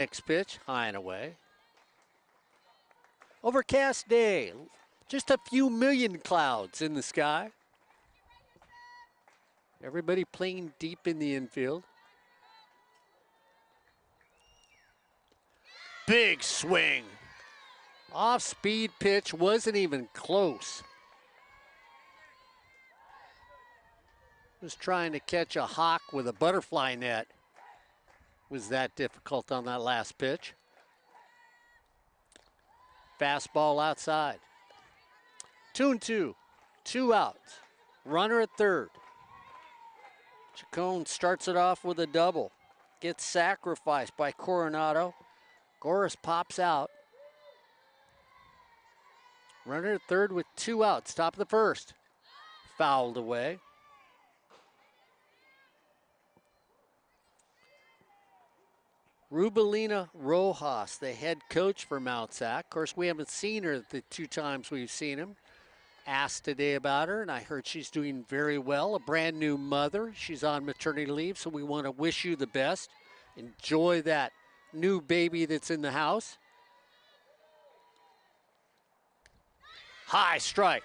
Next pitch, high and away. Overcast day, just a few million clouds in the sky. Everybody playing deep in the infield. Big swing. Off-speed pitch, wasn't even close. Was trying to catch a hawk with a butterfly net. Was that difficult on that last pitch. Fastball outside. 2-2, 2 outs. Runner at third. Chacon starts it off with a double. Gets sacrificed by Coronado. Goris pops out. Runner at third with 2 outs. Top of the first. Fouled away. Rubelina Rojas, the head coach for Mount Sac. Of course, we haven't seen her the 2 times we've seen him. Asked today about her, and I heard she's doing very well. A brand new mother. She's on maternity leave, so we want to wish you the best. Enjoy that new baby that's in the house. High strike.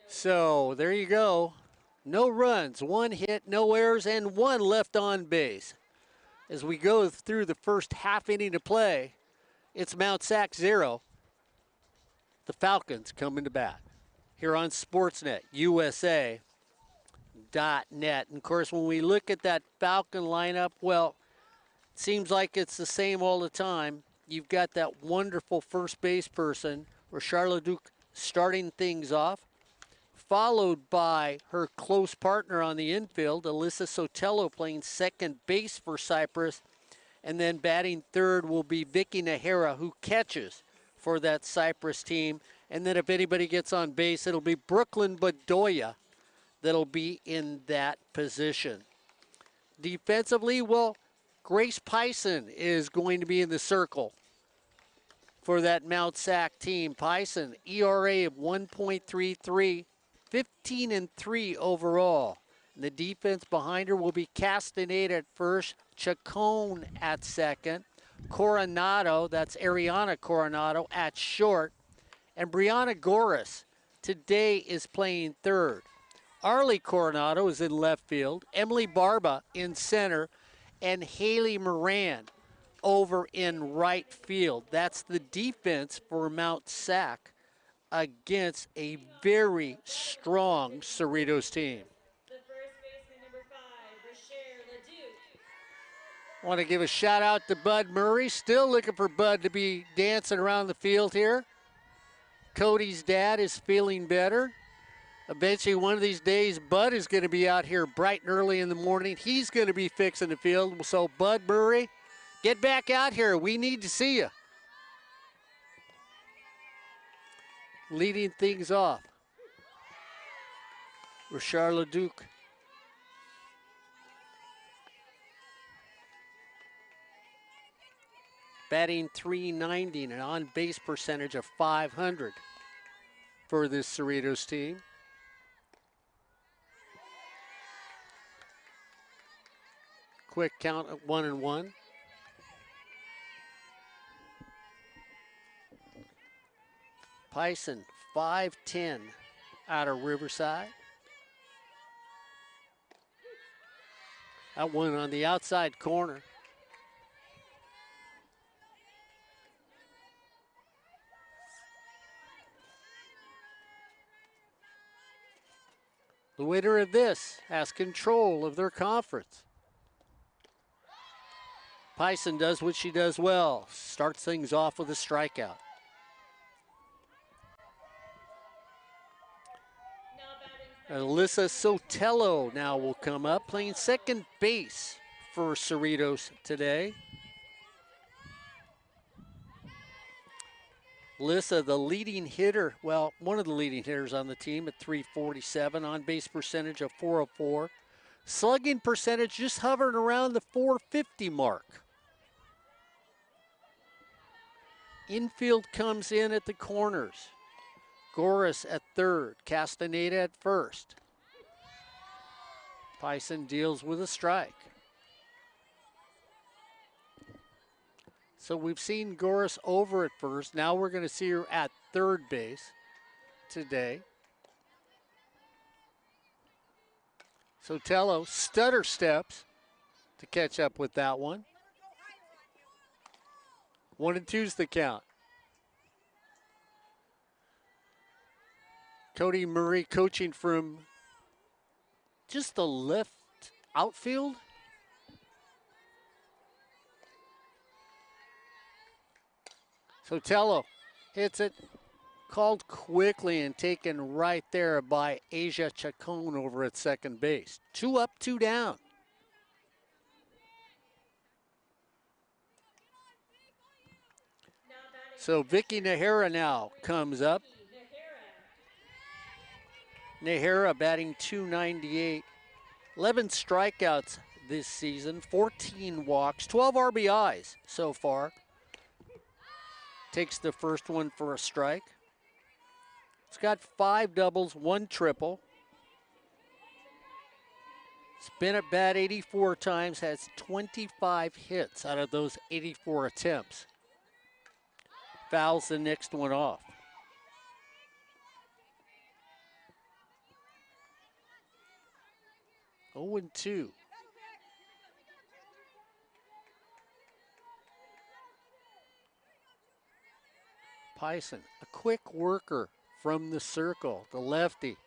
So there you go. No runs, 1 hit, no errors, and 1 left on base. As we go through the first half inning of play, it's Mount Sac 0. The Falcons coming to bat here on Sportsnet USA.net. And of course, when we look at that Falcon lineup, well, it seems like it's the same all the time. You've got that wonderful first base person, Charlotte Duke, starting things off, followed by her close partner on the infield, Alyssa Sotelo, playing second base for Cypress. And then batting third will be Vicky Nahara, who catches for that Cypress team. And then if anybody gets on base, it'll be Brooklyn Bedoya that'll be in that position. Defensively, well, Grace Pison is going to be in the circle for that Mount Sac team. Pison, ERA of 1.33. 15-3 overall. And the defense behind her will be Castaneda at first, Chacon at second, Coronado, that's Ariana Coronado, at short, and Brianna Goris today is playing third. Arlie Coronado is in left field, Emily Barba in center, and Haley Moran over in right field. That's the defense for Mount Sac against a very strong Cerritos team. The first baseman, number 5, Rocher Leduc. I want to give a shout out to Bud Murray. Still looking for Bud to be dancing around the field here. Cody's dad is feeling better. Eventually, one of these days, Bud is going to be out here bright and early in the morning. He's going to be fixing the field. So, Bud Murray, get back out here. We need to see you. Leading things off, Rocher Leduc. Batting .390 and an on-base percentage of .500 for this Cerritos team. Quick count at 1-1. Pison, 5'10", out of Riverside. That one on the outside corner. The winner of this has control of their conference. Pison does what she does well, starts things off with a strikeout. Alyssa Sotelo now will come up, playing second base for Cerritos today. Alyssa, the leading hitter, well, one of the leading hitters on the team at .347, on-base percentage of .404. Slugging percentage just hovering around the .450 mark. Infield comes in at the corners. Goris at third, Castaneda at first. Pison deals with a strike. So we've seen Goris over at first. Now we're going to see her at third base today. Sotelo stutter steps to catch up with that one. 1-2's the count. Cody Murray coaching from just the left outfield. Sotelo hits it, called quickly and taken right there by Asia Chacon over at second base. 2 up, 2 down. So Vicky Nahara now comes up. Nahara batting .298, 11 strikeouts this season, 14 walks, 12 RBIs so far. Takes the first one for a strike. It's got 5 doubles, 1 triple. It's been at bat 84 times, has 25 hits out of those 84 attempts. Fouls the next one off. Oh, 2. Pison, a quick worker from the circle, the lefty,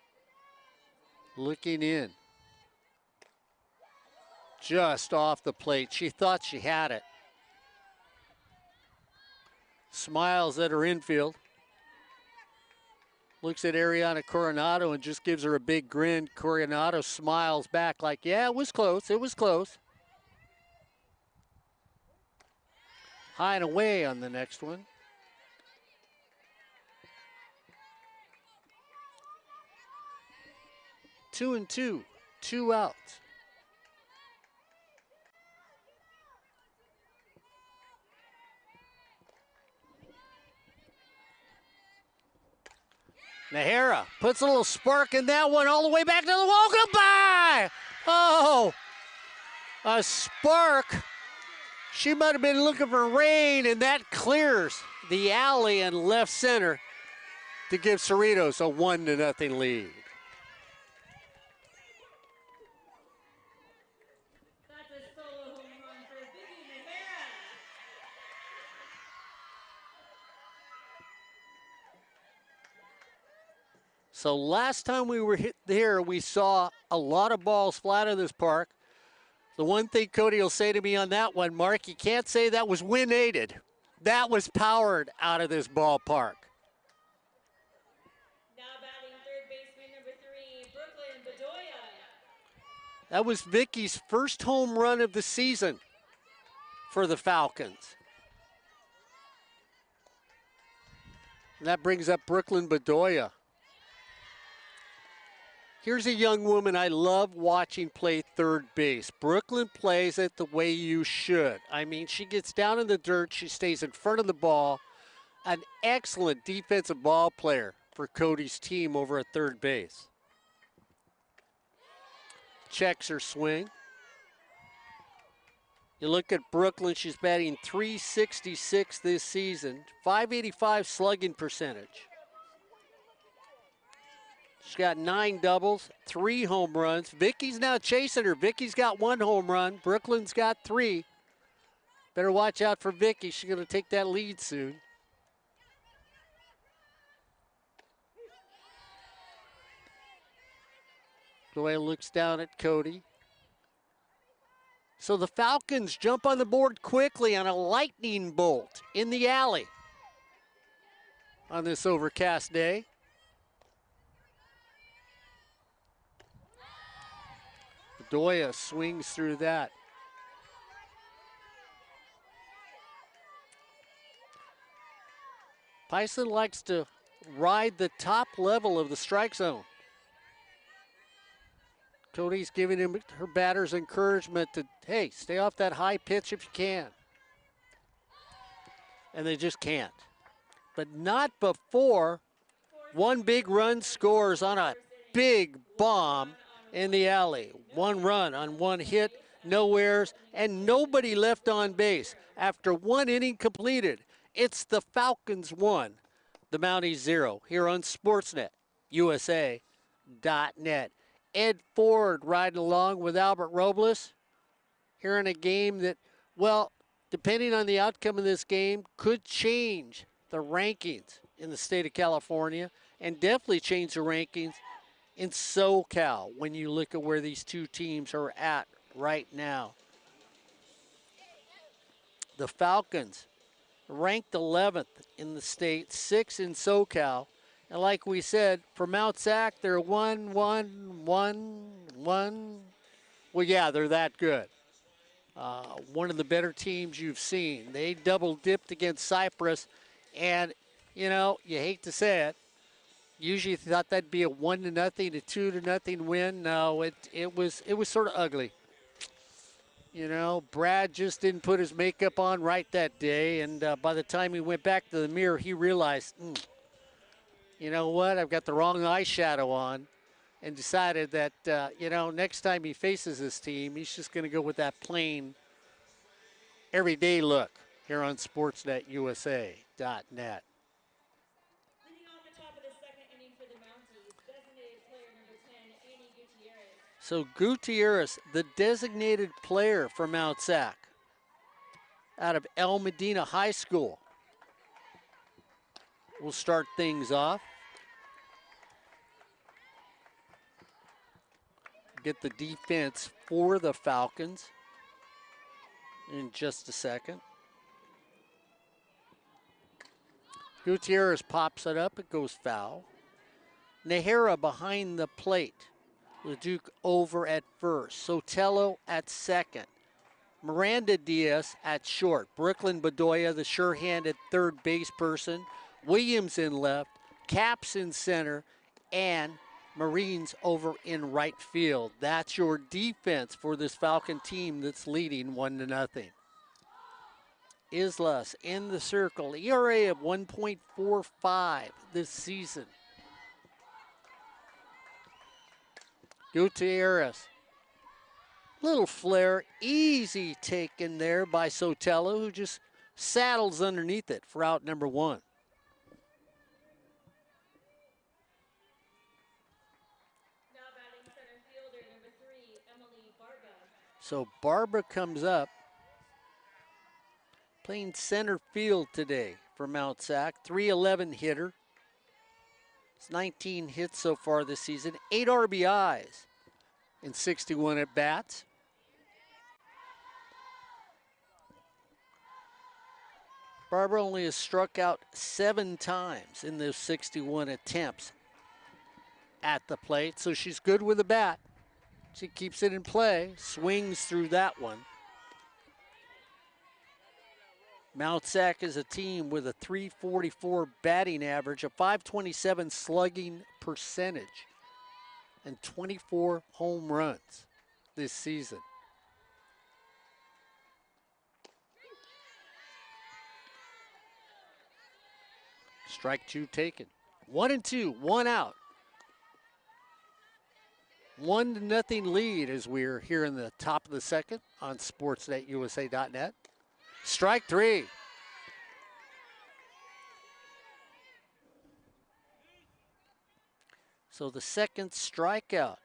looking in. Just off the plate. She thought she had it. Smiles at her infield. Looks at Ariana Coronado and just gives her a big grin. Coronado smiles back like, yeah, it was close, it was close. High and away on the next one. Two and two, 2 outs. Nahara puts a little spark in that one all the way back to the wall. Goodbye! Oh, a spark. She might have been looking for rain, and that clears the alley and left center to give Cerritos a 1-0 lead. That's a solo home run for Vicky Nahara. So last time we were here, we saw a lot of balls flat in this park. The one thing Cody will say to me on that one, Mark, you can't say that was wind-aided. That was powered out of this ballpark. Now batting third baseman number 3, Brooklyn Bedoya. That was Vicky's first home run of the season for the Falcons. And that brings up Brooklyn Bedoya. Here's a young woman I love watching play third base. Brooklyn plays it the way you should. I mean, she gets down in the dirt. She stays in front of the ball. An excellent defensive ball player for Cody's team over at third base. Checks her swing. You look at Brooklyn, she's batting .366 this season, .585 slugging percentage. She's got 9 doubles, 3 home runs. Vicky's now chasing her. Vicky's got 1 home run. Brooklyn's got 3. Better watch out for Vicky. She's going to take that lead soon. Doyle looks down at Cody. So the Falcons jump on the board quickly on a lightning bolt in the alley on this overcast day. Bedoya swings through that. Pison likes to ride the top level of the strike zone. Cody's giving her batters encouragement to, hey, stay off that high pitch if you can. And they just can't. But not before one big run scores on a big bomb in the alley. 1 run on 1 hit, no errors, and nobody left on base. After 1 inning completed, it's the Falcons 1, the Mounties 0, here on Sportsnet, USA.net. Ed Ford riding along with Albert Robles here in a game that, well, depending on the outcome of this game, could change the rankings in the state of California and definitely change the rankings in SoCal when you look at where these two teams are at right now. The Falcons ranked 11th in the state, 6th in SoCal. And like we said, for Mount SAC, they're 1, 1, 1, 1. Well, yeah, they're that good. One of the better teams you've seen. They double dipped against Cypress, and you know, you hate to say it, usually thought that'd be a 1-0, a 2-0 win. No, it was sort of ugly. You know, Brad just didn't put his makeup on right that day, and by the time he went back to the mirror, he realized, you know what, I've got the wrong eyeshadow on, and decided that, you know, next time he faces this team, he's just going to go with that plain, everyday look here on SportsNetUSA.net. Leading off the top of the second inning for the Mounties, designated player number 10, Annie Gutierrez. So Gutierrez, the designated player for Mount SAC, out of El Medina High School, will start things off. Get the defense for the Falcons in just a second. Gutierrez pops it up, it goes foul. Nahara behind the plate. LeDuc over at first. Sotelo at second. Miranda Diaz at short. Brooklyn Bedoya, the sure-handed third base person. Williams in left. Caps in center. And Marines over in right field. That's your defense for this Falcon team that's leading 1-0. Islas in the circle. ERA of 1.45 this season. Gutierrez. Little flare, easy taken there by Sotelo, who just saddles underneath it for out number 1. Now batting center fielder number 3, Emily Barba. So Barbara comes up, playing center field today for Mount SAC. 311 hitter. It's 19 hits so far this season, 8 RBIs in 61 at-bats. Barbara only has struck out 7 times in those 61 attempts at the plate, so she's good with the bat. She keeps it in play, swings through that one. Mount SAC is a team with a .344 batting average, a .527 slugging percentage, and 24 home runs this season. Strike 2 taken. 1-2, 1 out. 1-0 lead as we're here in the top of the second on SportsNetUSA.net. Strike 3. So the second strikeout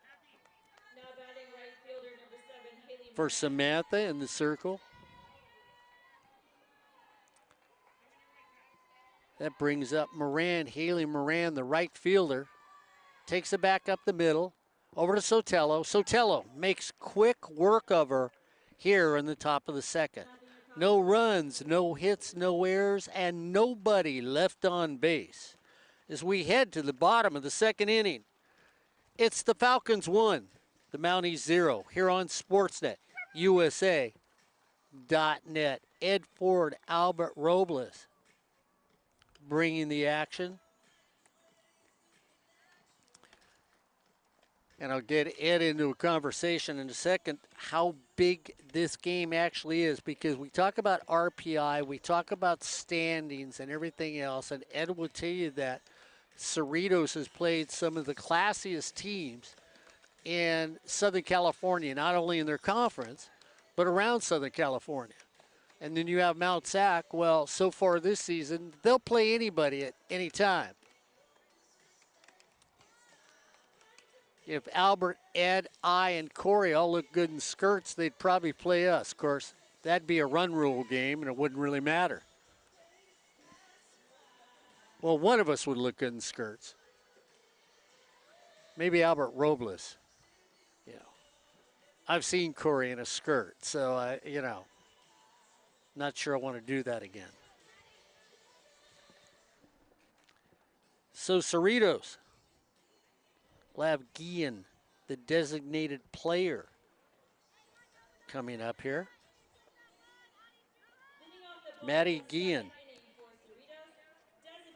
Now batting right fielder number 7, Haley for Moran. Samantha in the circle. That brings up Moran, Haley Moran, the right fielder. Takes it back up the middle, over to Sotelo. Sotelo makes quick work of her here in the top of the second. No runs, no hits, no errors, and nobody left on base. As we head to the bottom of the second inning, it's the Falcons 1, the Mounties 0, here on Sportsnet, USA.net. Ed Ford, Albert Robles bringing the action. And I'll get Ed into a conversation in a second how big this game actually is, because we talk about RPI, we talk about standings and everything else, and Ed will tell you that Cerritos has played some of the classiest teams in Southern California, not only in their conference, but around Southern California. And then you have Mount SAC. Well, so far this season, they'll play anybody at any time. If Albert, Ed, I, and Corey all look good in skirts, they'd probably play us. Of course, that'd be a run rule game, and it wouldn't really matter. Well, one of us would look good in skirts. Maybe Albert Robles. You know, I've seen Corey in a skirt, so not sure I want to do that again. So Cerritos will have Guillen, the designated player, coming up here. Maddie Guillen,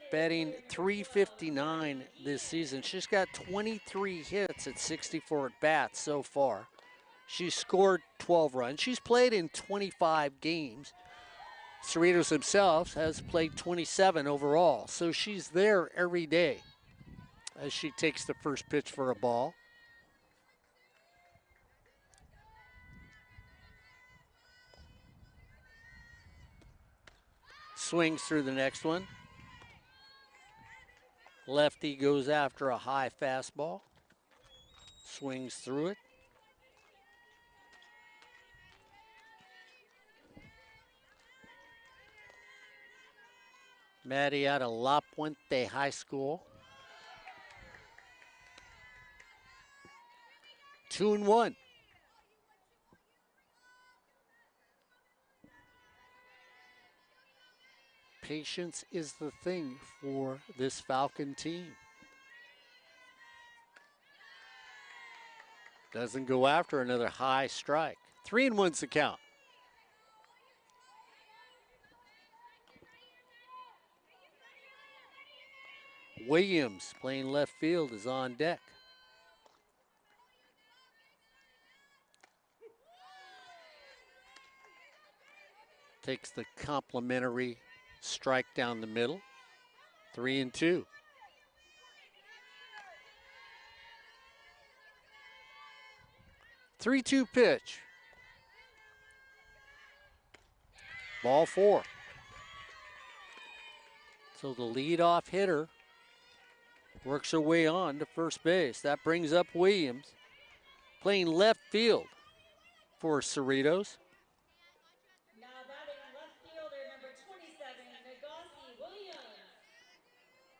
batting .359 this season. She's got 23 hits at 64 at bats so far. She's scored 12 runs. She's played in 25 games. Cerritos himself has played 27 overall, so she's there every day as she takes the first pitch for a ball. Swings through the next one. Lefty goes after a high fastball. Swings through it. Maddie out of La Puente High School. 2-1. Patience is the thing for this Falcon team. Doesn't go after another high strike. 3-1's the count. Williams, playing left field, is on deck. Takes the complimentary strike down the middle. 3-2. Three-two pitch. Ball four. So the leadoff hitter works her way on to first base. That brings up Williams, playing left field for Cerritos. Now batting left fielder number 27, Nagasi Williams.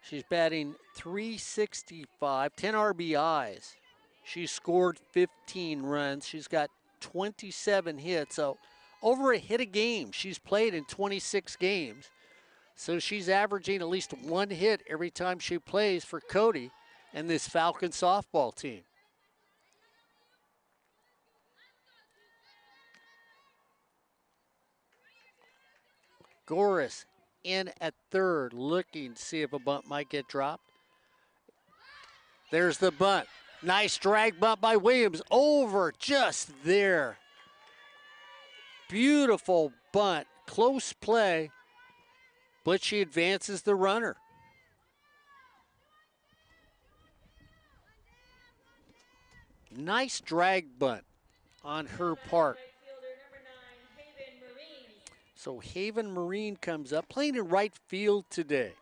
She's batting .365, 10 RBIs. She scored 15 runs. She's got 27 hits, so over a hit a game. She's played in 26 games. So she's averaging at least one hit every time she plays for Cody and this Falcon softball team. Goris in at third, looking to see if a bunt might get dropped. There's the bunt. Nice drag bunt by Williams, over just there. Beautiful bunt, close play, but she advances the runner. Nice drag bunt on her part. Right fielder number 9, Haven Marine. So Haven Marine comes up, playing in right field today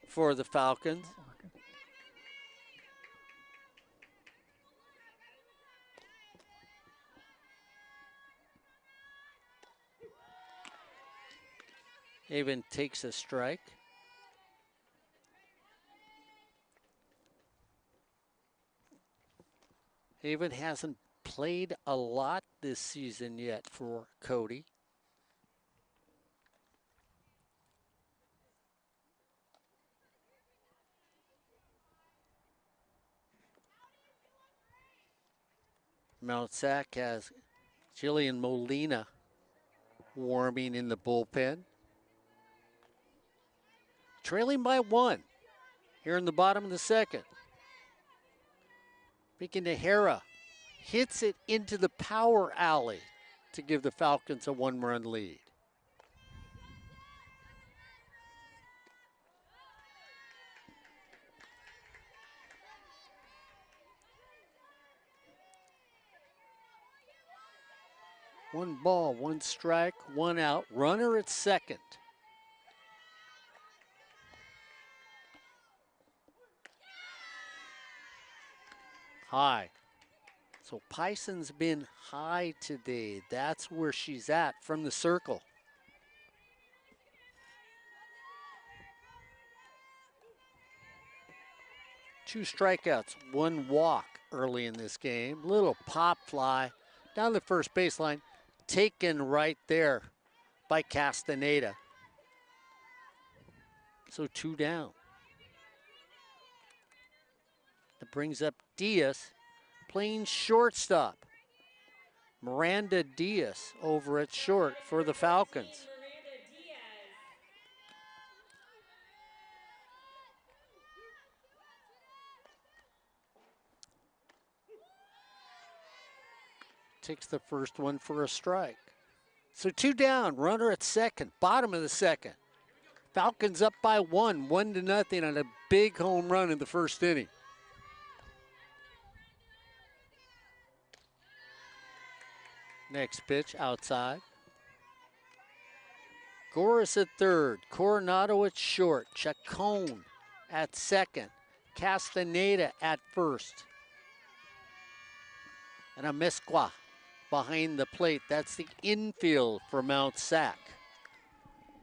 for the Falcons. Haven takes a strike. Haven hasn't played a lot this season yet for Cody. Mount SAC has Jillian Molina warming in the bullpen. Trailing by one here in the bottom of the second. Speaking to Hera, hits it into the power alley to give the Falcons a one-run lead. 1 ball, 1 strike, 1 out. Runner at second. High. So Pison's been high today. That's where she's at from the circle. Two strikeouts, 1 walk early in this game. Little pop fly down the first baseline, taken right there by Castaneda. So 2 down. That brings up Diaz playing shortstop. Miranda Diaz over at short for the Falcons. Takes the first one for a strike. So 2 down, runner at second, bottom of the second. Falcons up by 1, 1-0 on a big home run in the first inning. Next pitch outside. Goris at third, Coronado at short, Chacon at second, Castaneda at first. And a Mesqua behind the plate. That's the infield for Mount Sac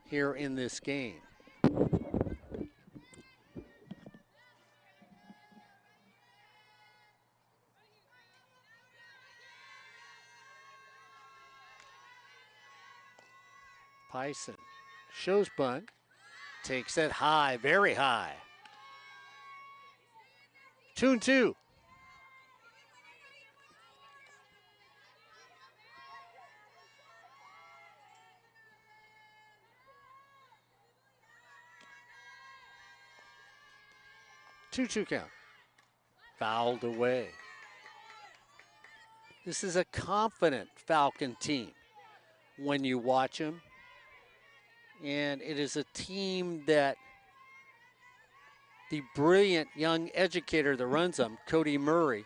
here in this game. Pison shows bunt, takes it high, very high. 2-2. Two count. Fouled away. This is a confident Falcon team when you watch them. And it is a team that the brilliant young educator that runs them, Cody Murray,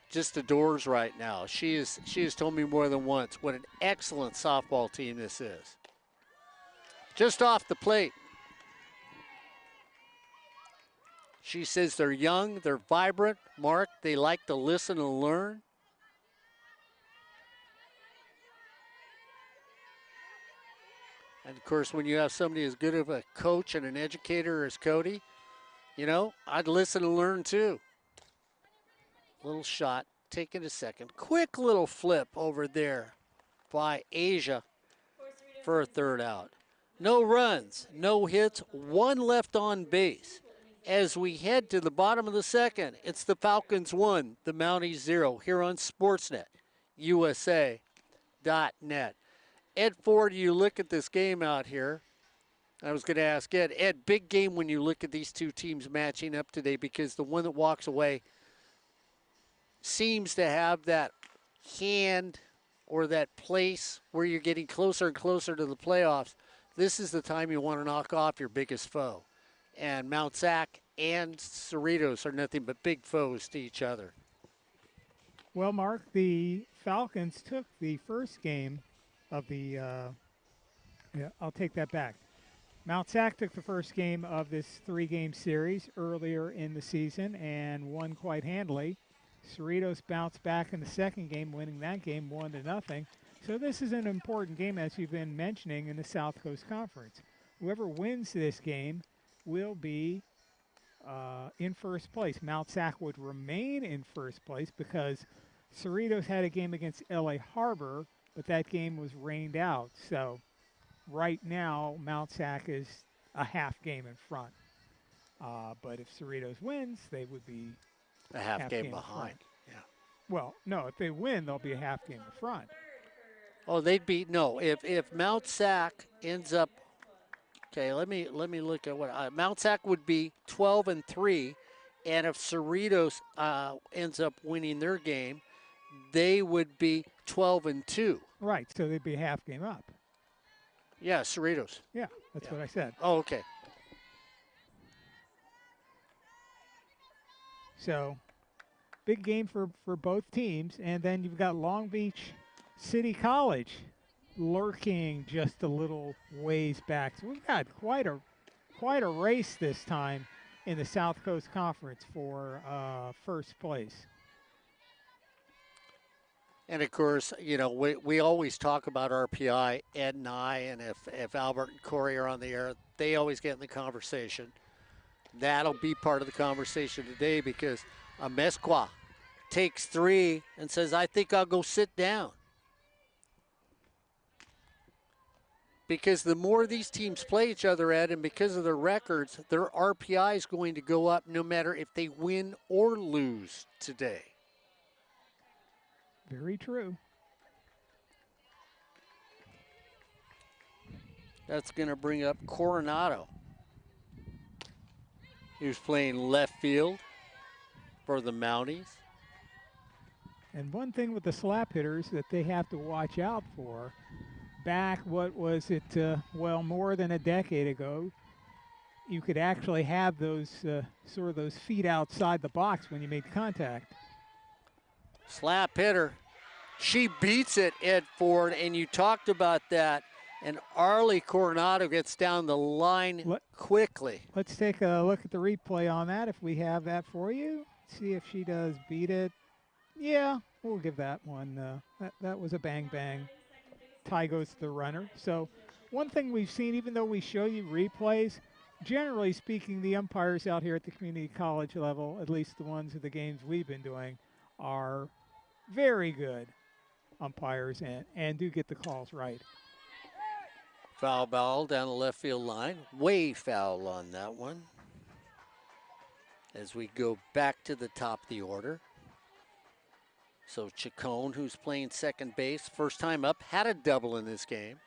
just adores right now. She has told me more than once what an excellent softball team this is. Just off the plate. She says they're young, they're vibrant, Mark, they like to listen and learn. And of course, when you have somebody as good of a coach and an educator as Cody, you know, I'd listen and learn too. Little shot, taking a second. Quick little flip over there by Asia for a third out. No runs, no hits, 1 left on base. As we head to the bottom of the second, it's the Falcons 1, the Mounties 0 here on Sportsnet, USA.net. Ed Ford, you look at this game out here. I was going to ask Ed. Ed, big game when you look at these two teams matching up today because the one that walks away seems to have that hand or that place where you're getting closer and closer to the playoffs. This is the time you want to knock off your biggest foe. And Mount Sac and Cerritos are nothing but big foes to each other. Well, Mark, the Falcons took the first game of the I'll take that back. Mount Sac took the first game of this 3-game series earlier in the season and won quite handily. Cerritos bounced back in the second game, winning that game 1-0. So this is an important game, as you've been mentioning, in the South Coast Conference. Whoever wins this game will be in first place. Mount Sac would remain in first place because Cerritos had a game against LA Harbor, but that game was rained out. So right now, Mount Sac is a half game in front. But if Cerritos wins, they would be a half game behind. Yeah. Well, no, if they win, they'll be a half game in front. Oh, they'd be no. If Mount Sac ends up, okay, let me look at what Mount Sac would be 12-3, and if Cerritos ends up winning their game, they would be 12-2. Right, so they'd be a half game up. Yeah, Cerritos. Yeah, that's what I said. Oh, okay. So, big game for both teams. And then you've got Long Beach City College lurking just a little ways back. So we've got quite a race this time in the South Coast Conference for first place. And of course, you know, we always talk about RPI, Ed and I, and if Albert and Corey are on the air, they always get in the conversation. That'll be part of the conversation today because Amesqua takes 3 and says, I think I'll go sit down. Because the more these teams play each other, Ed, and because of their records, their RPI is going to go up no matter if they win or lose today. Very true. That's going to bring up Coronado. He was playing left field for the Mounties. And one thing with the slap hitters that they have to watch out for, back, what was it, well, more than a decade ago, you could actually have those sort of those feet outside the box when you made contact. Slap hitter. She beats it, Ed Ford, and you talked about that. And Arlie Coronado gets down the line quickly. Let's take a look at the replay on that if we have that for you. See if she does beat it. Yeah, we'll give that one. That was a bang-bang. Tie goes to the runner. So one thing we've seen, even though we show you replays, generally speaking, the umpires out here at the community college level, at least the ones of the games we've been doing, are very good umpires and do get the calls right. Foul ball down the left field line. Way foul on that one. As we go back to the top of the order. So Chacon, who's playing second base, first time up, had a double in this game.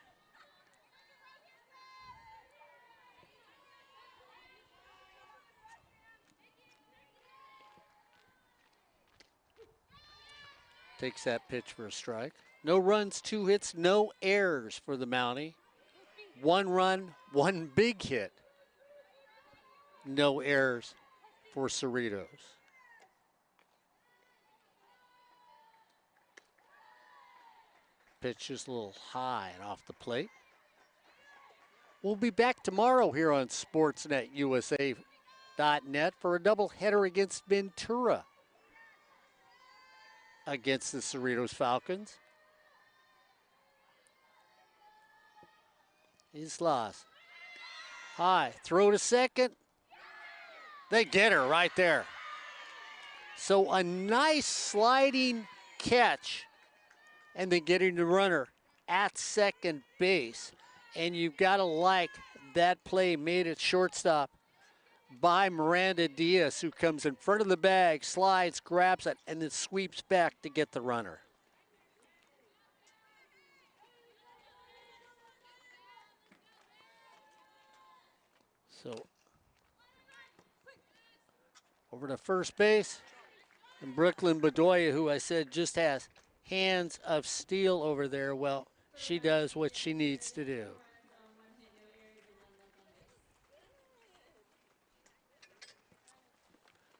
Takes that pitch for a strike. No runs, 2 hits, no errors for the Mountie. 1 run, 1 big hit. No errors for Cerritos. Pitch is a little high and off the plate. We'll be back tomorrow here on SportsNetUSA.net for a doubleheader against Ventura against the Cerritos Falcons. Islas. High. Throw to second. They get her right there. So a nice sliding catch and then getting the runner at second base. And you've got to like that play made at shortstop by Miranda Diaz, who comes in front of the bag, slides, grabs it, and then sweeps back to get the runner. So over to first base, and Brooklyn Bedoya, who I said just has hands of steel over there. Well, she does what she needs to do.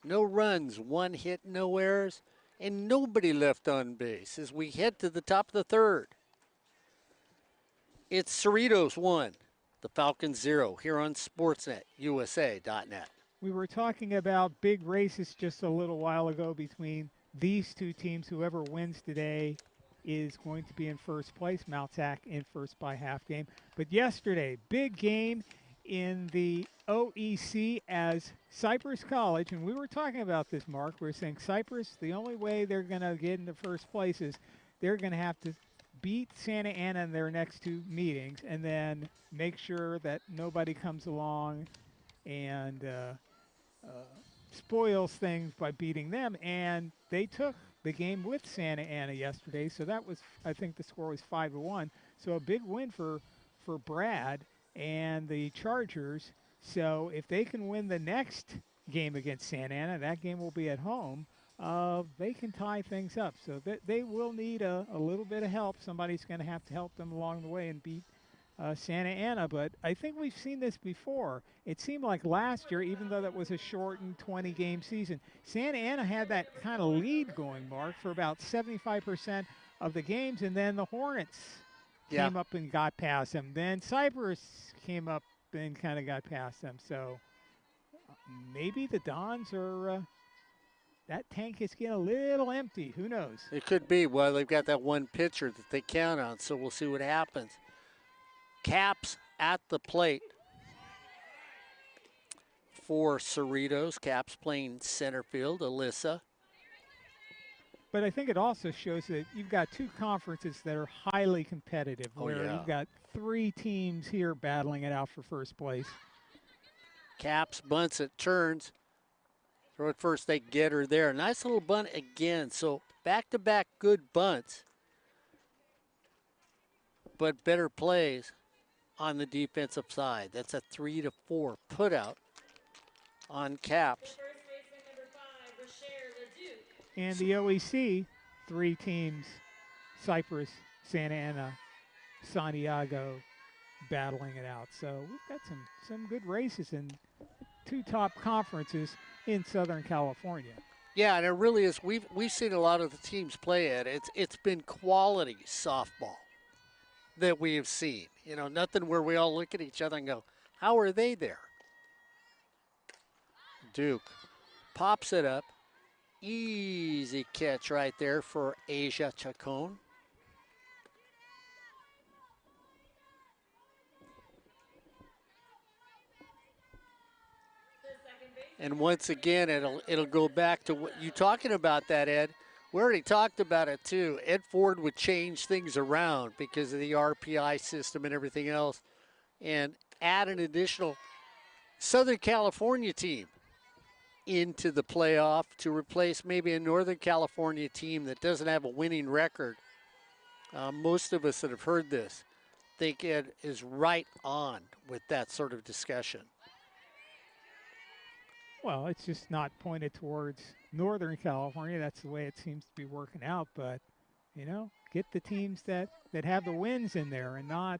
No runs, 1 hit, no errors, and nobody left on base as we head to the top of the third. It's Cerritos 1, the Falcons 0 here on SportsNetUSA.net. We were talking about big races just a little while ago between these two teams. Whoever wins today is going to be in first place. Mount SAC in first by half game. But yesterday, big game in the OEC as Cypress College, and we were talking about this, Mark. We were saying Cypress, the only way they're going to get into first place is they're going to have to beat Santa Ana in their next 2 meetings and then make sure that nobody comes along and spoils things by beating them. And they took the game with Santa Ana yesterday, so that was, I think the score was 5-1. So a big win for Brad and the Chargers. So if they can win the next game against Santa Ana, that game will be at home, they can tie things up. So they will need a little bit of help. Somebody's going to have to help them along the way and beat Santa Ana. But I think we've seen this before. It seemed like last year, even though that was a shortened 20-game season, Santa Ana had that kind of lead going, Mark, for about 75% of the games, and then the Hornets Yeah. came up and got past them. Then Cyprus came up and kind of got past them. So maybe the Dons are that tank is getting a little empty. Who knows? It could be. Well, they've got that one pitcher that they count on, so we'll see what happens. Caps at the plate for Cerritos. Caps playing center field. Alyssa. But I think it also shows that you've got two conferences that are highly competitive, Oh, where yeah. you've got three teams here battling it out for first place. Caps bunts it, turns. Throw it first, they get her there. Nice little bunt again. So back-to-back good bunts, but better plays on the defensive side. That's a 3-4 putout on Caps. First baseman number 5, Rocher Leduc. And the OEC, three teams, Cyprus, Santa Ana, Santiago, battling it out. So we've got some good races in two top conferences in Southern California. Yeah, and it really is. We've seen a lot of the teams play it. It's been quality softball that we have seen. You know, nothing where we all look at each other and go, how are they there? Duke pops it up. Easy catch right there for Asia Chacon. And once again, it'll go back to what you talking about that, Ed. We already talked about it too. Ed Ford would change things around because of the RPI system and everything else, and add an additional Southern California team into the playoff to replace maybe a Northern California team that doesn't have a winning record. Most of us that have heard this think Ed is right on with that sort of discussion. Well, it's just not pointed towards Northern California. That's the way it seems to be working out. But, you know, get the teams that have the wins in there and not,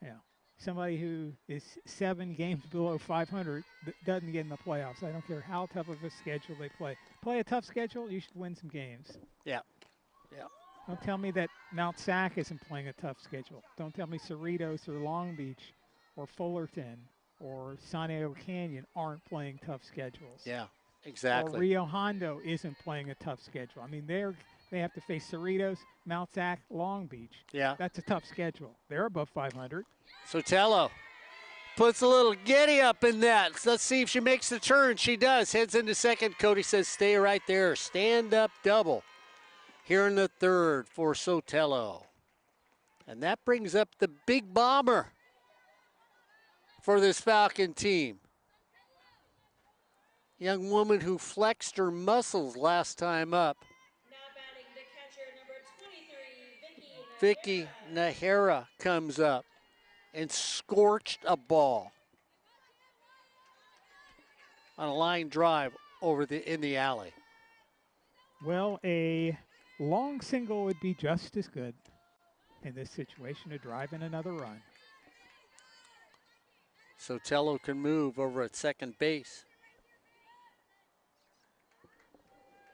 you know, somebody who is 7 games below 500 doesn't get in the playoffs. I don't care how tough of a schedule they play. Play a tough schedule, you should win some games. Yeah, yeah. Don't tell me that Mount SAC isn't playing a tough schedule. Don't tell me Cerritos or Long Beach or Fullerton or San Diego Canyon aren't playing tough schedules. Yeah, exactly. Or Rio Hondo isn't playing a tough schedule. I mean, they have to face Cerritos, Mount SAC, Long Beach. Yeah. That's a tough schedule. They're above 500. Sotelo puts a little giddy up in that. So let's see if she makes the turn. She does. Heads into second. Cody says stay right there. Stand up double here in the third for Sotelo. And that brings up the big bomber for this Falcon team. Young woman who flexed her muscles last time up. Now batting the catcher number 23, Vicky Nahara comes up and scorched a ball on a line drive over in the alley. Well, a long single would be just as good in this situation to drive in another run. Sotelo can move over at second base.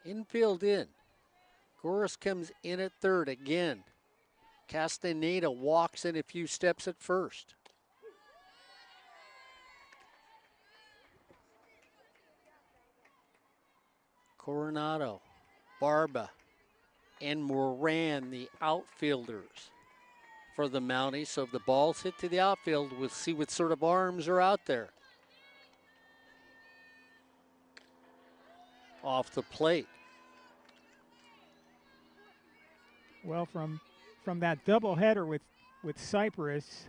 Infield in. Goris comes in at third again. Castaneda walks in a few steps at first. Coronado, Barba, and Moran, the outfielders for the Mounties. So if the ball's hit to the outfield, we'll see what sort of arms are out there. Off the plate. Well, from that doubleheader with Cyprus,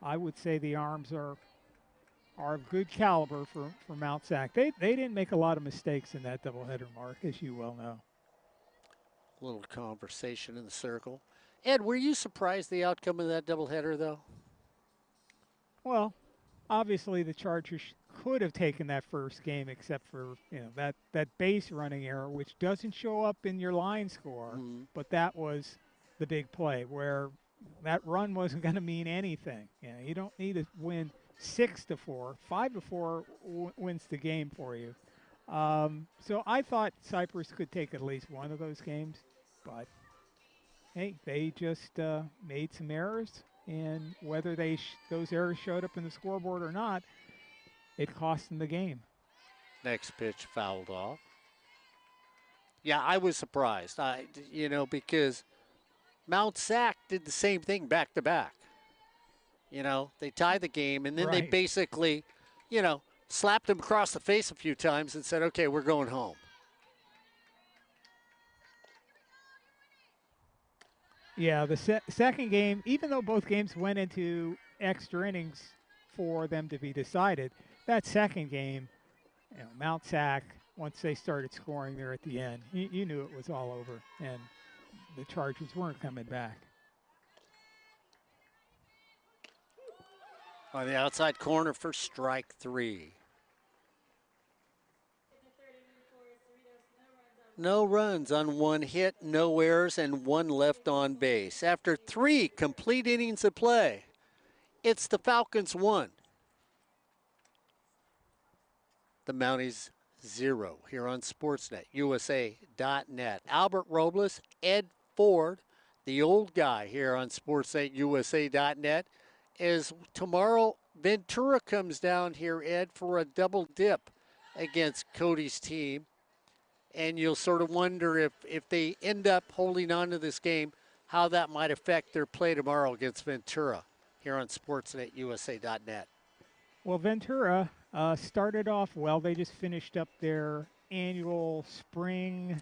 I would say the arms are of good caliber for Mount SAC. They didn't make a lot of mistakes in that doubleheader, Mark, as you well know. A little conversation in the circle. Ed, were you surprised the outcome of that doubleheader, though? Well, obviously the Chargers could have taken that first game, except for that base running error, which doesn't show up in your line score. Mm-hmm. But that was the big play where that run wasn't going to mean anything. You don't need to win 6-4. 5-4 wins the game for you. So I thought Cyprus could take at least one of those games, but hey, they just made some errors, and whether those errors showed up in the scoreboard or not, it cost them the game. Next pitch fouled off. Yeah, I was surprised. Because Mount Sac did the same thing back to back. They tied the game, and then they Right. basically, slapped him across the face a few times and said, okay, we're going home. Yeah, the second game, even though both games went into extra innings for them to be decided, that second game, Mount Sac, once they started scoring there at the end, you knew it was all over, and the Chargers weren't coming back. On the outside corner for strike 3. No runs on 1 hit, no errors, and 1 left on base. After 3 complete innings of play, it's the Falcons 1. The Mounties 0 here on Sportsnet, USA.net. Albert Robles, Ed Ford, the old guy here on Sportsnet, USA.net. As tomorrow, Ventura comes down here, Ed, for a double dip against Cody's team. And you'll sort of wonder if they end up holding on to this game, how that might affect their play tomorrow against Ventura here on Sportsnet, USA.net. Well, Ventura started off well. They just finished up their annual spring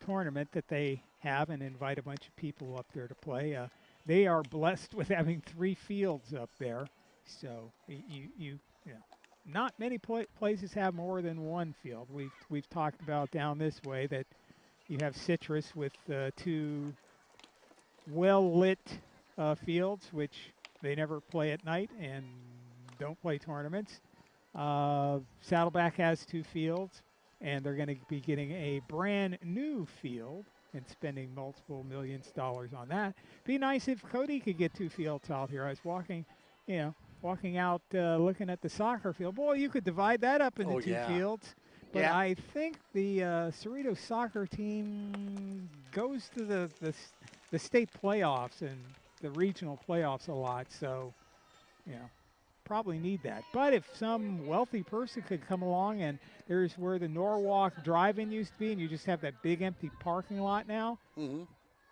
tournament that they have and invite a bunch of people up there to play. They are blessed with having 3 fields up there, so you know, not many places have more than 1 field. We've talked about down this way that you have Citrus with 2 well-lit fields, which they never play at night and don't play tournaments. Saddleback has 2 fields, and they're going to be getting a brand new field and spending multiple millions of dollars on that. Be nice if Cody could get 2 fields out here. I was walking out looking at the soccer field. Boy, you could divide that up into 2 fields. But yeah. I think the Cerritos soccer team goes to the state playoffs and the regional playoffs a lot, so probably need that. But if some wealthy person could come along, and there's where the Norwalk drive-in used to be, and you just have that big empty parking lot now,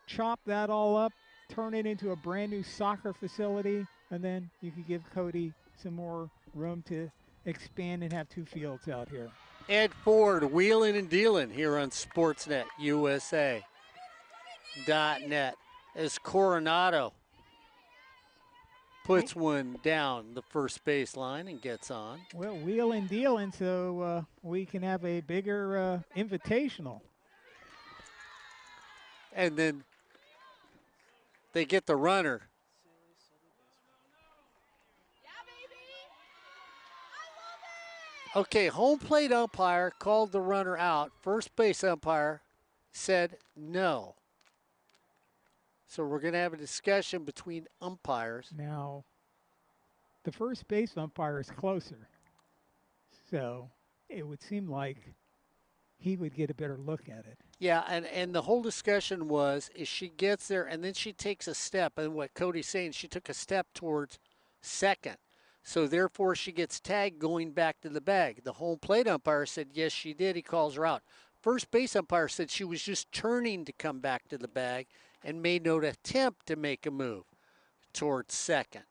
chop that all up, turn it into a brand new soccer facility, and then you could give Cody some more room to expand and have 2 fields out here. Ed Ford wheeling and dealing here on Sportsnet USA.net as Coronado puts one down the first base line and gets on. Well, wheeling dealing so we can have a bigger invitational. And then they get the runner. Okay, home plate umpire called the runner out. First base umpire said no. So we're going to have a discussion between umpires. Now, the first base umpire is closer. So it would seem like he would get a better look at it. Yeah, and the whole discussion was is she gets there and then she takes a step. And what Cody's saying, she took a step towards second. So therefore she gets tagged going back to the bag. The home plate umpire said, yes, she did. He calls her out. First base umpire said she was just turning to come back to the bag and made no attempt to make a move towards second.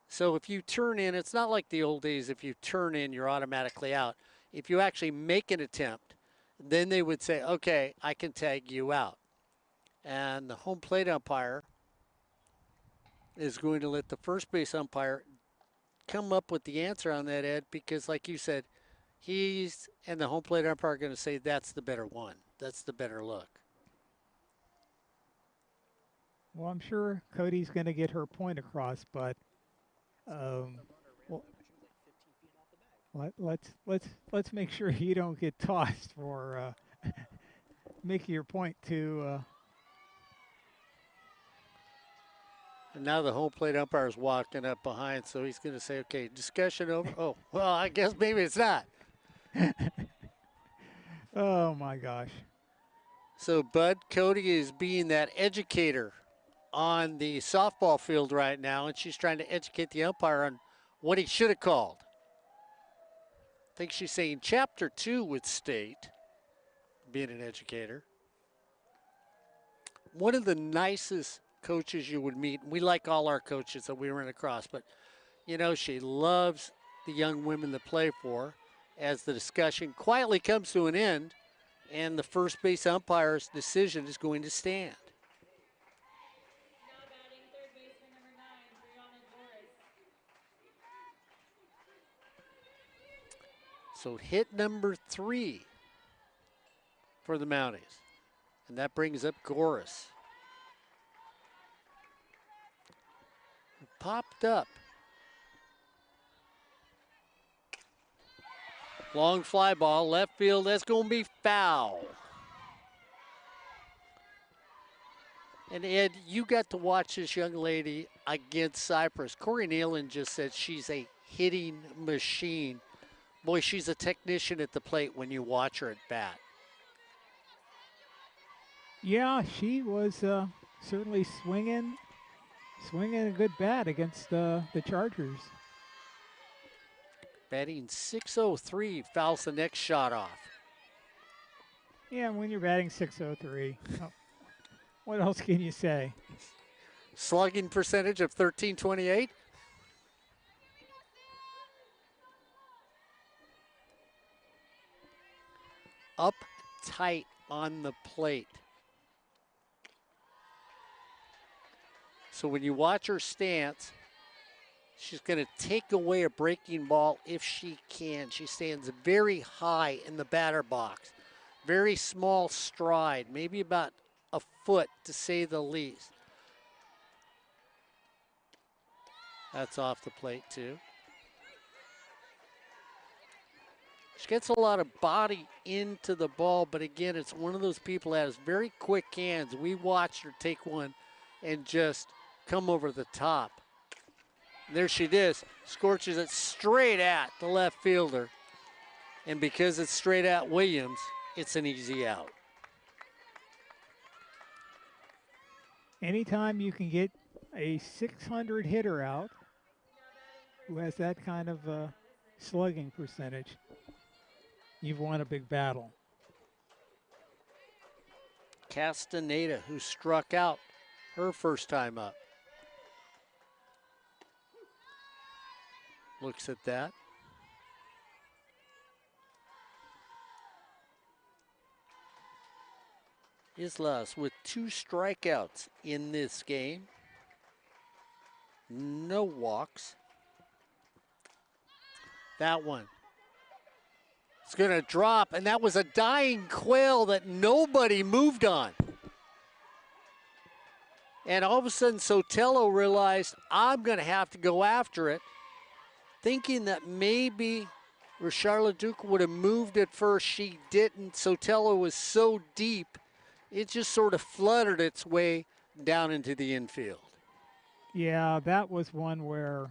So if you turn in, it's not like the old days. If you turn in, you're automatically out. If you actually make an attempt, then they would say, okay, I can tag you out. And the home plate umpire is going to let the first base umpire come up with the answer on that, Ed, because like you said, he's and the home plate umpire are going to say that's the better one. That's the better look. Well, I'm sure Cody's going to get her point across, but let's make sure you don't get tossed for making your point to. And now the home plate umpire is walking up behind, so he's going to say, okay, discussion over. Oh, well, I guess maybe it's not. Oh, my gosh. So Bud Cody is being that educator on the softball field right now, and she's trying to educate the umpire on what he should have called. I think she's saying chapter 2 with state, being an educator. One of the nicest coaches you would meet, and we like all our coaches that we run across, but you know, she loves the young women that play for her. As the discussion quietly comes to an end, and the first base umpire's decision is going to stand. Now batting third baseman number 9, Brianna Doris. So hit number 3 for the Mounties. And that brings up Goris. Popped up. Long fly ball, left field, that's going to be foul. And Ed, you got to watch this young lady against Cypress. Corey Nealon just said she's a hitting machine. Boy, she's a technician at the plate when you watch her at bat. Yeah, she was certainly swinging a good bat against the Chargers. Batting .603, fouls the next shot off. Yeah, when you're batting .603, what else can you say? Slugging percentage of .1328. Up tight on the plate. So when you watch her stance, she's going to take away a breaking ball if she can. She stands very high in the batter box. Very small stride, maybe about a foot to say the least. That's off the plate too. She gets a lot of body into the ball, but again, it's one of those people that has very quick hands. We watched her take one and just come over the top. There she is, scorches it straight at the left fielder. And because it's straight at Williams, it's an easy out. Anytime you can get a 600 hitter out who has that kind of slugging percentage, you've won a big battle. Castaneda, who struck out her first time up. Looks at that. Islas with 2 strikeouts in this game. No walks. That one. It's going to drop, and that was a dying quail that nobody moved on. And all of a sudden, Sotelo realized, I'm going to have to go after it, thinking that maybe Richard Leduc would have moved at first. She didn't. Sotelo was so deep, it just sort of fluttered its way down into the infield. Yeah, that was one where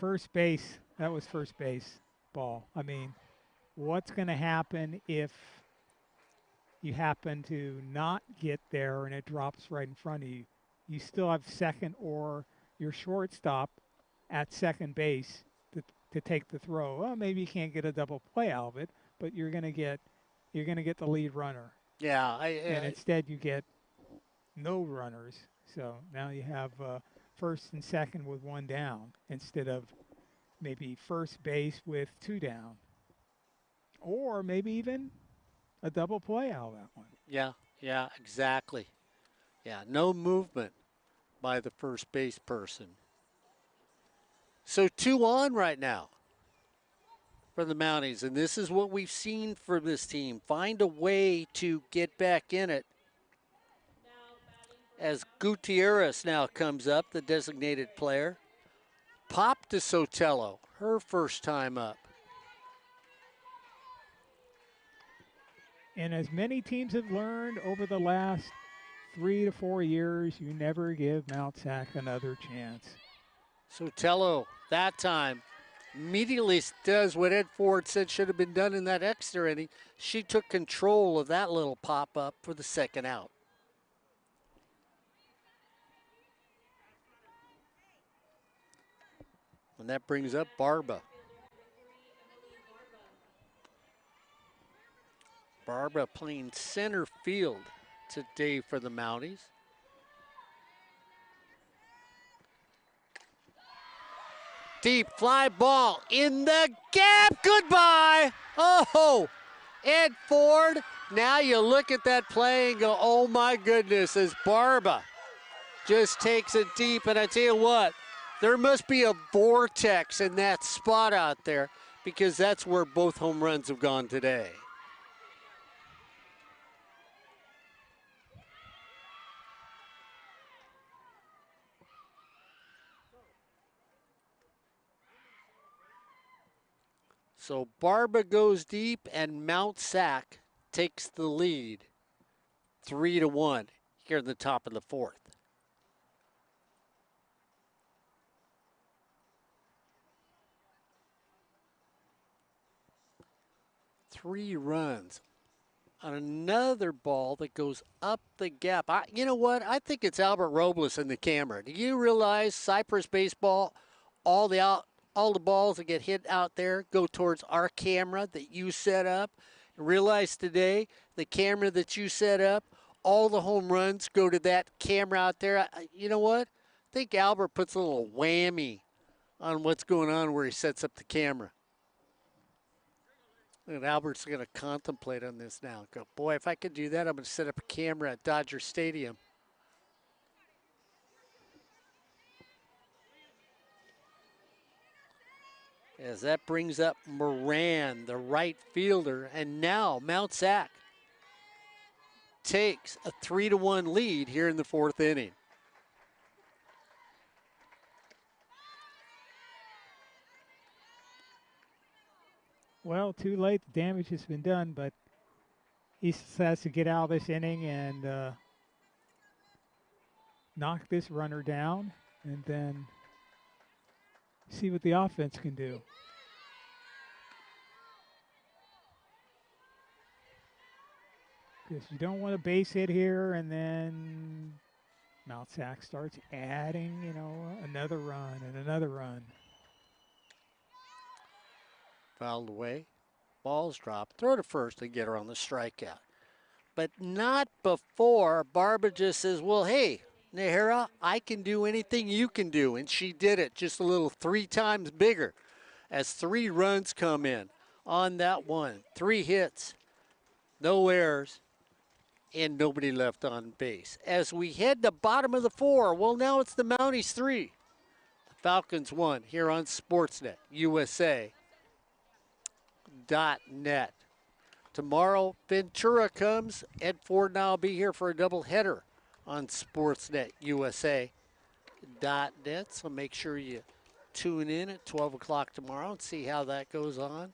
that was first base ball. I mean, what's going to happen if you happen to not get there and it drops right in front of you? You still have second or your shortstop at second base to take the throw. Well, maybe you can't get a double play out of it, but you're going to get the lead runner. Yeah, and instead you get no runners. So now you have first and second with 1 down instead of maybe first base with 2 down, or maybe even a double play out of that one. Yeah, exactly. Yeah, no movement by the first base person. So 2 on right now for the Mounties, and this is what we've seen from this team. Find a way to get back in it. As Gutierrez now comes up, the designated player. Pop to Sotelo, her first time up. And as many teams have learned over the last 3 to 4 years, you never give Mount Sac another chance. Sotelo, that time, immediately does what Ed Ford said should have been done in that extra inning. She took control of that little pop-up for the second out. And that brings up Barba. Barba playing center field today for the Mounties. Deep fly ball in the gap. Goodbye. Oh, Ed Ford. Now you look at that play and go, oh my goodness, as Barba just takes it deep. And I tell you what, there must be a vortex in that spot out there because that's where both home runs have gone today. So Barba goes deep and Mount SAC takes the lead 3-1 here in the top of the fourth. Three runs on another ball that goes up the gap. You know what? I think it's Albert Robles in the camera. Do you realize Cypress baseball, all the balls that get hit out there go towards our camera that you set up? Realize today the camera that you set up, all the home runs go to that camera out there. You know what? I think Albert puts a little whammy on what's going on where he sets up the camera. And Albert's going to contemplate on this now. Go, boy, if I could do that, I'm going to set up a camera at Dodger Stadium. As that brings up Moran, the right fielder, and now Mount SAC takes a 3-1 lead here in the fourth inning. Well, too late. The damage has been done, but he has to get out of this inning and knock this runner down and then see what the offense can do. Because you don't want a base hit here and then Mount SAC starts adding, another run and another run. Fouled away. Ball's dropped. Throw to first and get her on the strikeout. But not before Barba just says, well, hey, Nahara, I can do anything you can do. And she did it just a little 3 times bigger as 3 runs come in on that one. 3 hits, no errors, and nobody left on base. As we head to bottom of the 4, well, now it's the Mounties 3. The Falcons 1 here on Sportsnet USA. .net. Tomorrow, Ventura comes. Ed Ford and I will be here for a doubleheader on Sportsnet USA .net. So make sure you tune in at 12 o'clock tomorrow and see how that goes on.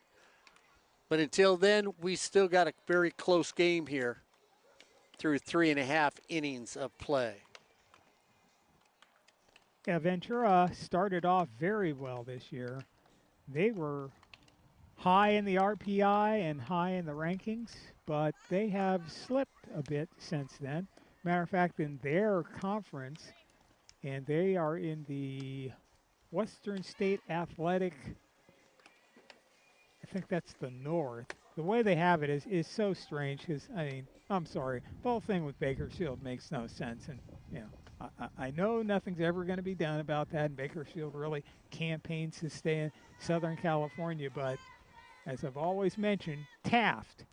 But until then, we still got a very close game here through 3.5 innings of play. Yeah, Ventura started off very well this year. They were high in the RPI and high in the rankings, but they have slipped a bit since then. Matter of fact, in their conference, and they are in the Western State Athletic, I think that's the North. The way they have it is so strange because, I'm sorry, the whole thing with Bakersfield makes no sense. And, I know nothing's ever going to be done about that, and Bakersfield really campaigns to stay in Southern California, but as I've always mentioned, Taft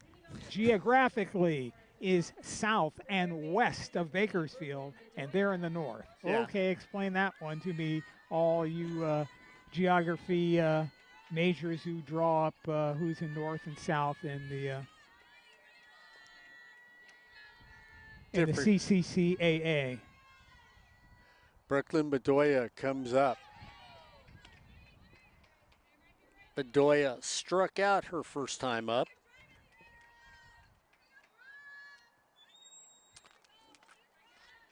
geographically is south and west of Bakersfield, and they're in the north. Yeah. Okay, explain that one to me, all you geography majors who draw up who's in north and south in the CCCAA. Brooklyn Bedoya comes up. Bedoya struck out her first time up.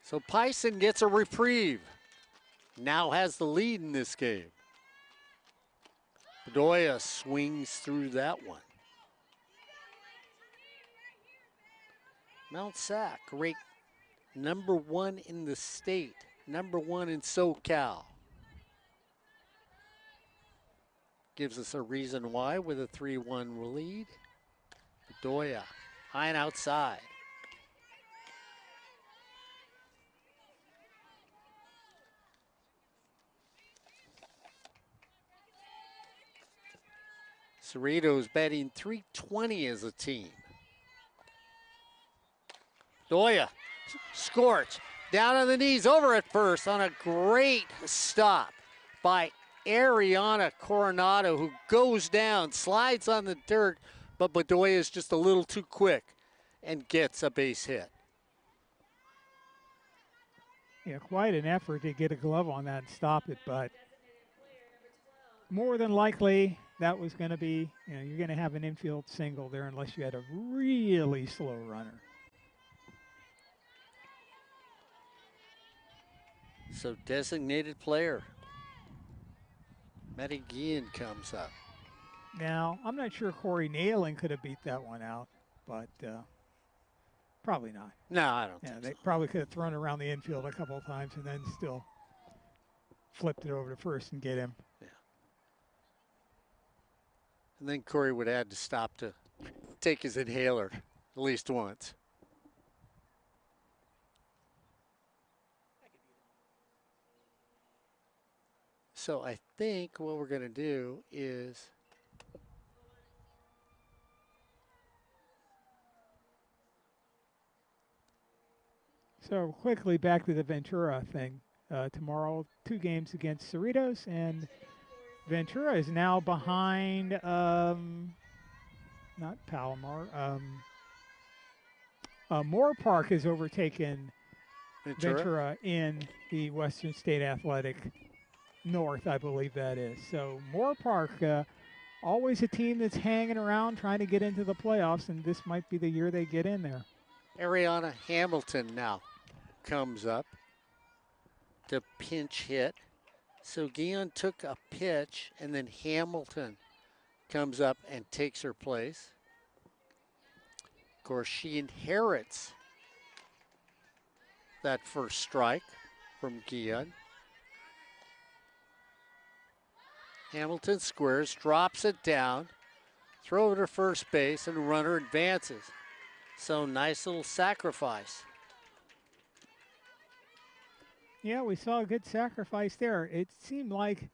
So Pison gets a reprieve. Now has the lead in this game. Bedoya swings through that one. Mount SAC ranked #1 in the state, #1 in SoCal. Gives us a reason why with a 3-1 lead. Bedoya, high and outside. Cerritos batting .320 as a team. Bedoya, scorch, down on the knees, over at first on a great stop by Ariana Coronado, who goes down, slides on the dirt, but Bedoya is just a little too quick and gets a base hit. Yeah, quite an effort to get a glove on that and stop it, but more than likely that was going to be, you're going to have an infield single there unless you had a really slow runner. So designated player, Matty Guillen comes up. Now, I'm not sure Corey Nailing could have beat that one out, but probably not. No, I don't think They so. probably could have thrown it around the infield a couple of times and then still flipped it over to first and get him. Yeah. And then Corey would have had to stop to take his inhaler at least once. So I think what we're going to do is So quickly back to the Ventura thing. Tomorrow, 2 games against Cerritos, and Ventura is now behind, not Palomar. Moore Park has overtaken Ventura in the Western State Athletic North, I believe that is. So Moore Park, always a team that's hanging around trying to get into the playoffs, and this might be the year they get in there. Ariana Hamilton now comes up to pinch hit. So Guillen took a pitch, and then Hamilton comes up and takes her place. Of course, she inherits that first strike from Guillen. Hamilton squares, drops it down, throw it to first base, and runner advances. So nice little sacrifice. Yeah, we saw a good sacrifice there. It seemed like,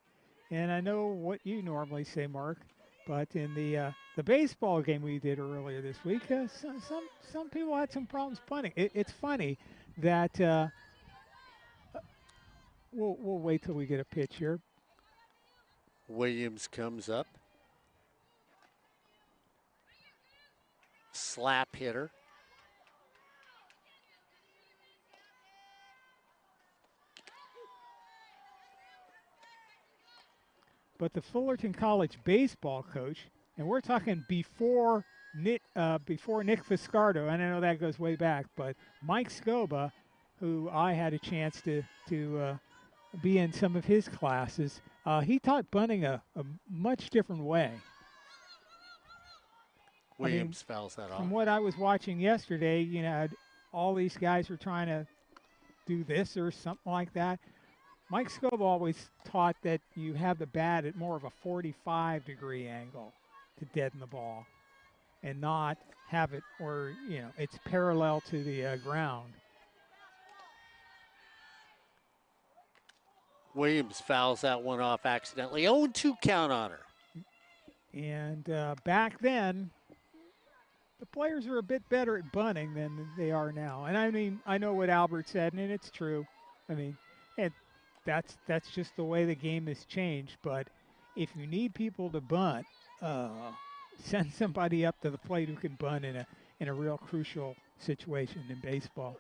and I know what you normally say, Mark, but in the baseball game we did earlier this week, some people had some problems punting. It's funny that we'll wait till we get a pitch here. Williams comes up. Slap hitter. But the Fullerton College baseball coach, and we're talking before Nick Fiscardo, and I know that goes way back, but Mike Scoba, who I had a chance to be in some of his classes, he taught bunting a much different way. Williams fouls that off. From what I was watching yesterday, all these guys were trying to do this or something like that. Mike Scoba always taught that you have the bat at more of a 45-degree angle to deaden the ball and not have it where, it's parallel to the ground. Williams fouls that one off accidentally. 0-2 count on her. And back then, the players were a bit better at bunting than they are now. And I mean, I know what Albert said, and it's true. I mean, that's just the way the game has changed. But if you need people to bunt, send somebody up to the plate who can bunt in a real crucial situation in baseball.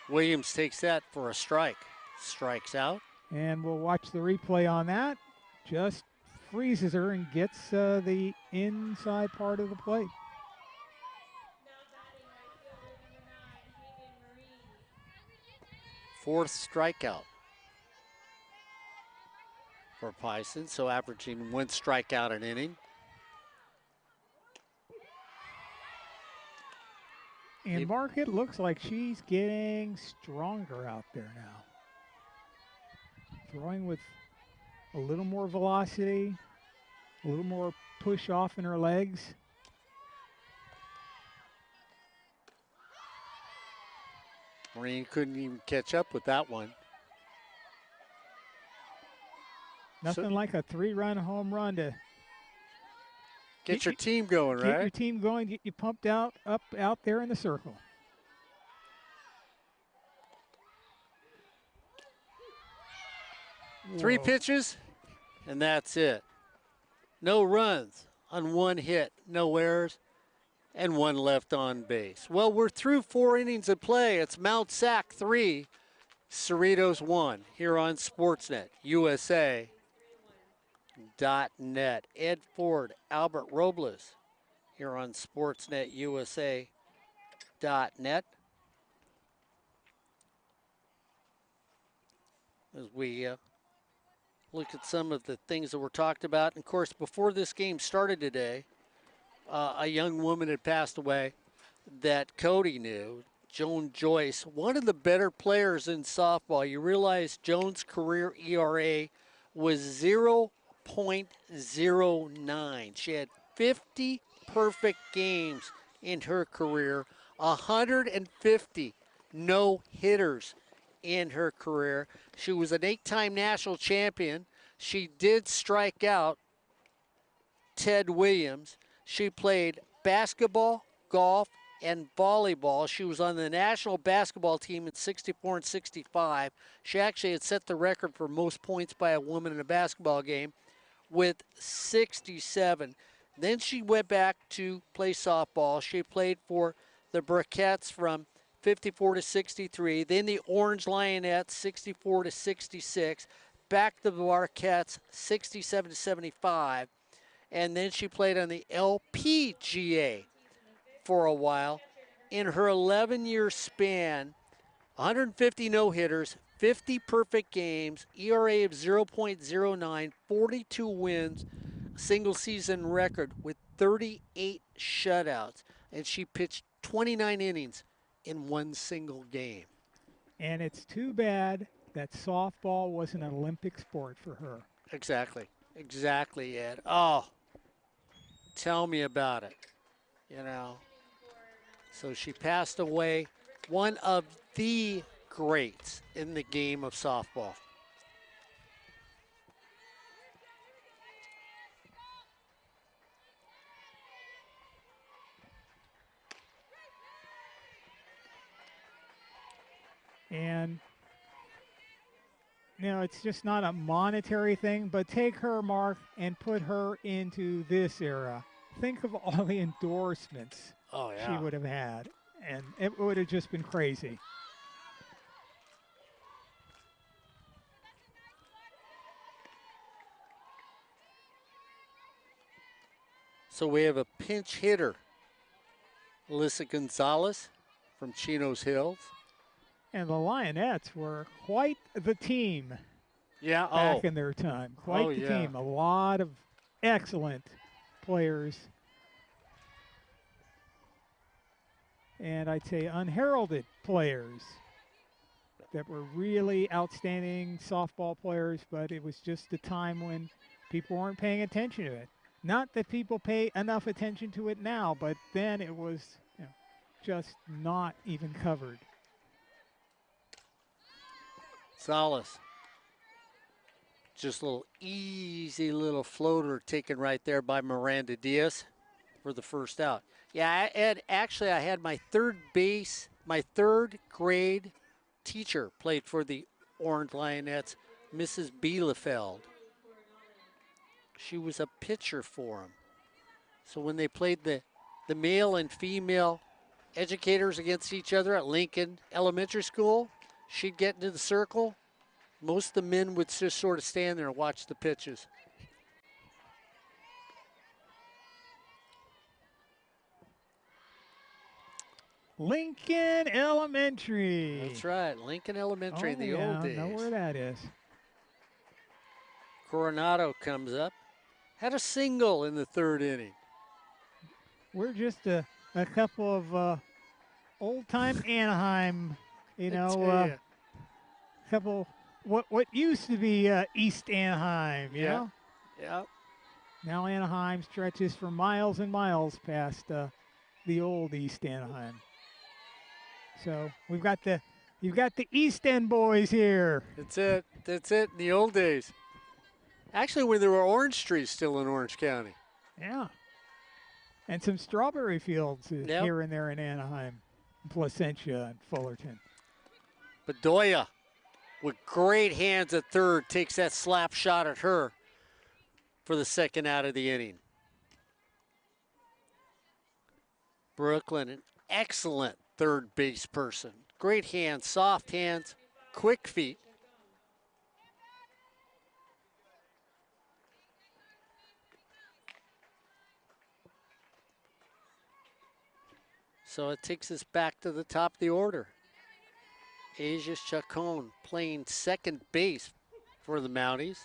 Williams takes that for a strike. Strikes out. And we'll watch the replay on that. Just freezes her and gets the inside part of the plate. Fourth strikeout. for Pison, so averaging 1 strikeout an inning. And Mark, it looks like she's getting stronger out there now. Throwing with a little more velocity, a little more push off in her legs. Maureen couldn't even catch up with that one. Nothing like a 3-run home run to get your team going, right? Get your team going, get you pumped out there in the circle. Whoa. 3 pitches, and that's it. No runs on 1 hit, no errors, and 1 left on base. Well, we're through 4 innings of play. It's Mount Sac 3, Cerritos 1 here on Sportsnet USA.net. Ed Ford, Albert Robles here on Sportsnet USA.net. As we look at some of the things that were talked about. And of course, before this game started today, a young woman had passed away that Cody knew, Joan Joyce, one of the better players in softball. You realize Joan's career ERA was 0.09. She had 50 perfect games in her career, 150 no-hitters in her career. She was an 8-time national champion. She did strike out Ted Williams. She played basketball, golf, and volleyball. She was on the national basketball team in 64 and 65. She actually had set the record for most points by a woman in a basketball game with 67. Then she went back to play softball. She played for the Briquettes from 54 to 63. Then the Orange Lionettes, 64 to 66. Back to the Briquettes, 67 to 75. And then she played on the LPGA for a while. In her 11-year span, 150 no-hitters, 50 perfect games, ERA of 0.09, 42 wins, single-season record with 38 shutouts. And she pitched 29 innings in 1 single game. And it's too bad that softball was an Olympic sport for her. Exactly. Exactly, Ed. Oh, tell me about it. You know, so she passed away, one of the greats in the game of softball. And, you know, it's just not a monetary thing, but take her, Mark, and put her into this era. Think of all the endorsements she would have had, and it would have just been crazy. So we have a pinch hitter, Alyssa Gonzalez from Chino's Hills. And the Lionettes were quite the team back in their time. Quite the team. A lot of excellent players. And I'd say unheralded players that were really outstanding softball players, but it was just a time when people weren't paying attention to it. Not that people pay enough attention to it now, but then it was just not even covered. Salas. Just a little easy little floater taken right there by Miranda Diaz for the first out. Yeah, Ed, actually I had my third grade teacher played for the Orange Lionettes, Mrs. Bielefeld. She was a pitcher for them. So when they played the male and female educators against each other at Lincoln Elementary School, she'd get into the circle. Most of the men would just sort of stand there and watch the pitches. Lincoln Elementary. That's right, Lincoln Elementary in the old days. I know where that is. Of Coronado comes up. Had a single in the third inning. We're just a couple of old-time Anaheim, I tell ya. couple what used to be East Anaheim, you know? Yeah. Now Anaheim stretches for miles and miles past the old East Anaheim. So you've got the East End boys here. That's it. That's it in the old days. Actually, when there were orange trees still in Orange County. Yeah. And some strawberry fields Yep. here and there in Anaheim, Placentia and Fullerton. Bedoya with great hands at third takes that slap shot at her for the second out of the inning. Brooklyn, an excellent third base person. Great hands, soft hands, quick feet. So it takes us back to the top of the order. Asia Chacon playing second base for the Mounties.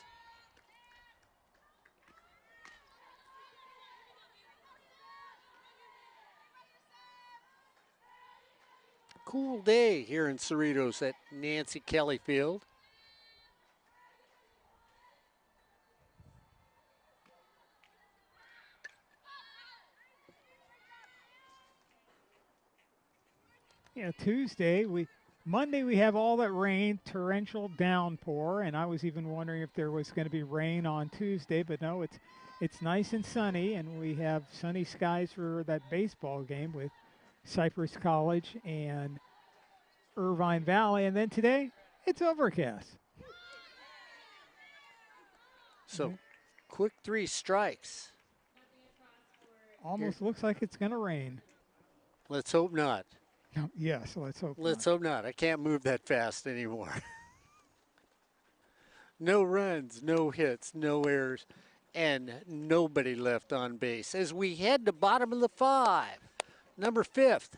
Cool day here in Cerritos at Nancy Kelly Field. Yeah, Monday we have all that rain, torrential downpour, and I was even wondering if there was going to be rain on Tuesday, but no, it's nice and sunny, and we have sunny skies for that baseball game with Cypress College and Irvine Valley, and then today it's overcast. So, quick 3 strikes. Almost looks like it's going to rain. Let's hope not. No, yes, let's hope. Let's hope not. I can't move that fast anymore. No runs, no hits, no errors, and nobody left on base. As we head to bottom of the 5, number 5th,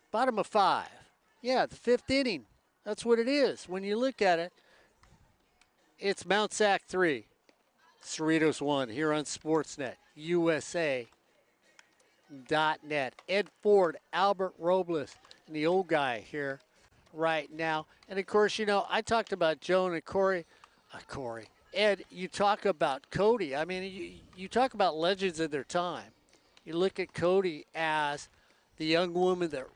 bottom of 5. Yeah, the 5th inning. That's what it is. When you look at it, it's Mount Sac 3, Cerritos 1 here on Sportsnet, USA. .net. Ed Ford, Albert Robles, and the old guy here right now. And of course, you know, I talked about Joan and Corey. Ed, you talk about Cody. I mean, you talk about legends of their time. You look at Cody as the young woman that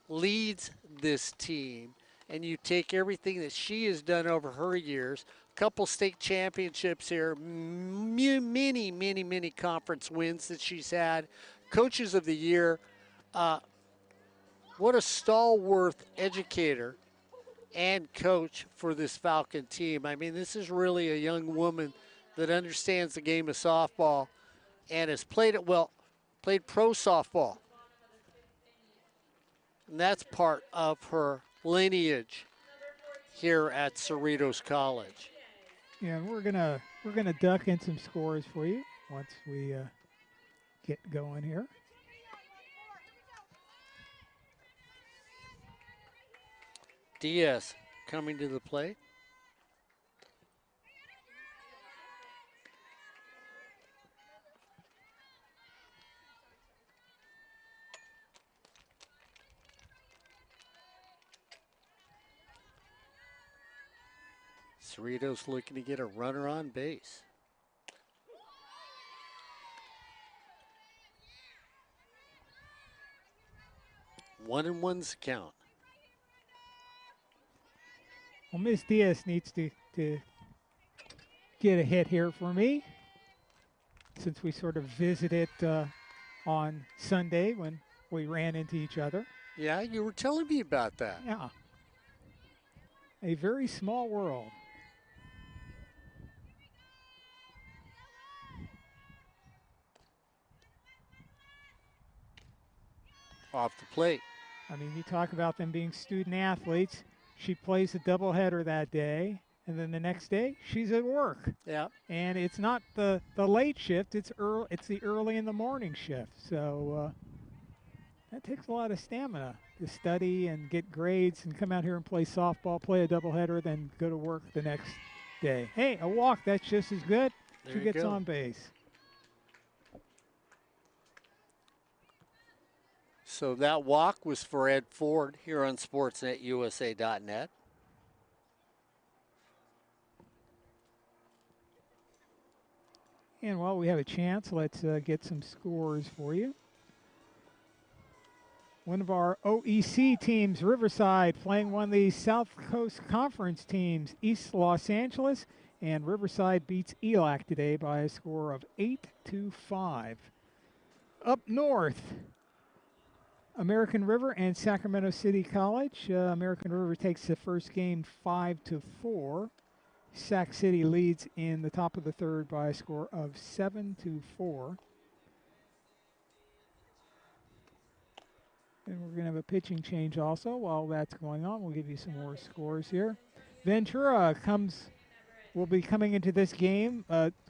leads this team, and you take everything that she has done over her years, couple state championships here, many conference wins that she's had, Coaches of the Year. What a stalwart educator and coach for this Falcon team. I mean, this is really a young woman that understands the game of softball and has played it well, played pro softball. And that's part of her lineage here at Cerritos College. Yeah, we're gonna duck in some scores for you once we get going here. Diaz coming to the plate. Cerritos looking to get a runner on base. One and one's count. Well, Ms. Diaz needs to get a hit here for me, since we sort of visited on Sunday when we ran into each other. Yeah, you were telling me about that. Yeah. A very small world. Off the plate. I mean, you talk about them being student athletes. She plays a doubleheader that day, and then the next day she's at work. Yeah. And it's not the late shift; it's the early in the morning shift. So that takes a lot of stamina to study and get grades and come out here and play softball, play a doubleheader, then go to work the day. Hey, a walk, that's just as good. There She you gets go. on base. So that walk was for Ed Ford here on SportsNetUSA.net. And while we have a chance, let's get some scores for you. One of our OEC teams, Riverside, playing one of the South Coast Conference teams, East Los Angeles, and Riverside beats ELAC today by a score of 8-5. Up north, American River and Sacramento City College. American River takes the first game 5-4. Sac City leads in the top of the third by a score of 7-4. And we're going to have a pitching change also. While that's going on, we'll give you some more scores here. Ventura will be coming into this game,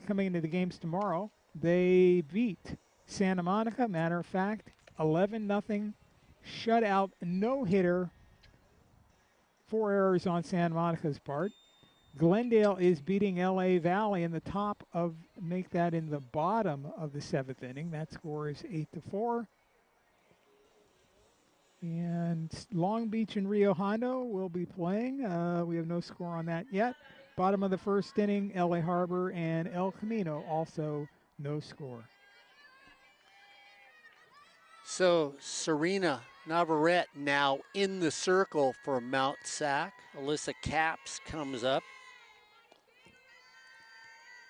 coming into the games tomorrow. They beat Santa Monica, matter of fact, 11-0, shutout, no-hitter, 4 errors on Santa Monica's part. Glendale is beating LA Valley in the top of, make that in the bottom of the 7th inning. That score is 8-4. And Long Beach and Rio Hondo will be playing. We have no score on that yet. Bottom of the 1st inning, LA Harbor and El Camino, also no score. So Serena Navarrete now in the circle for Mount Sac. Alyssa Capps comes up.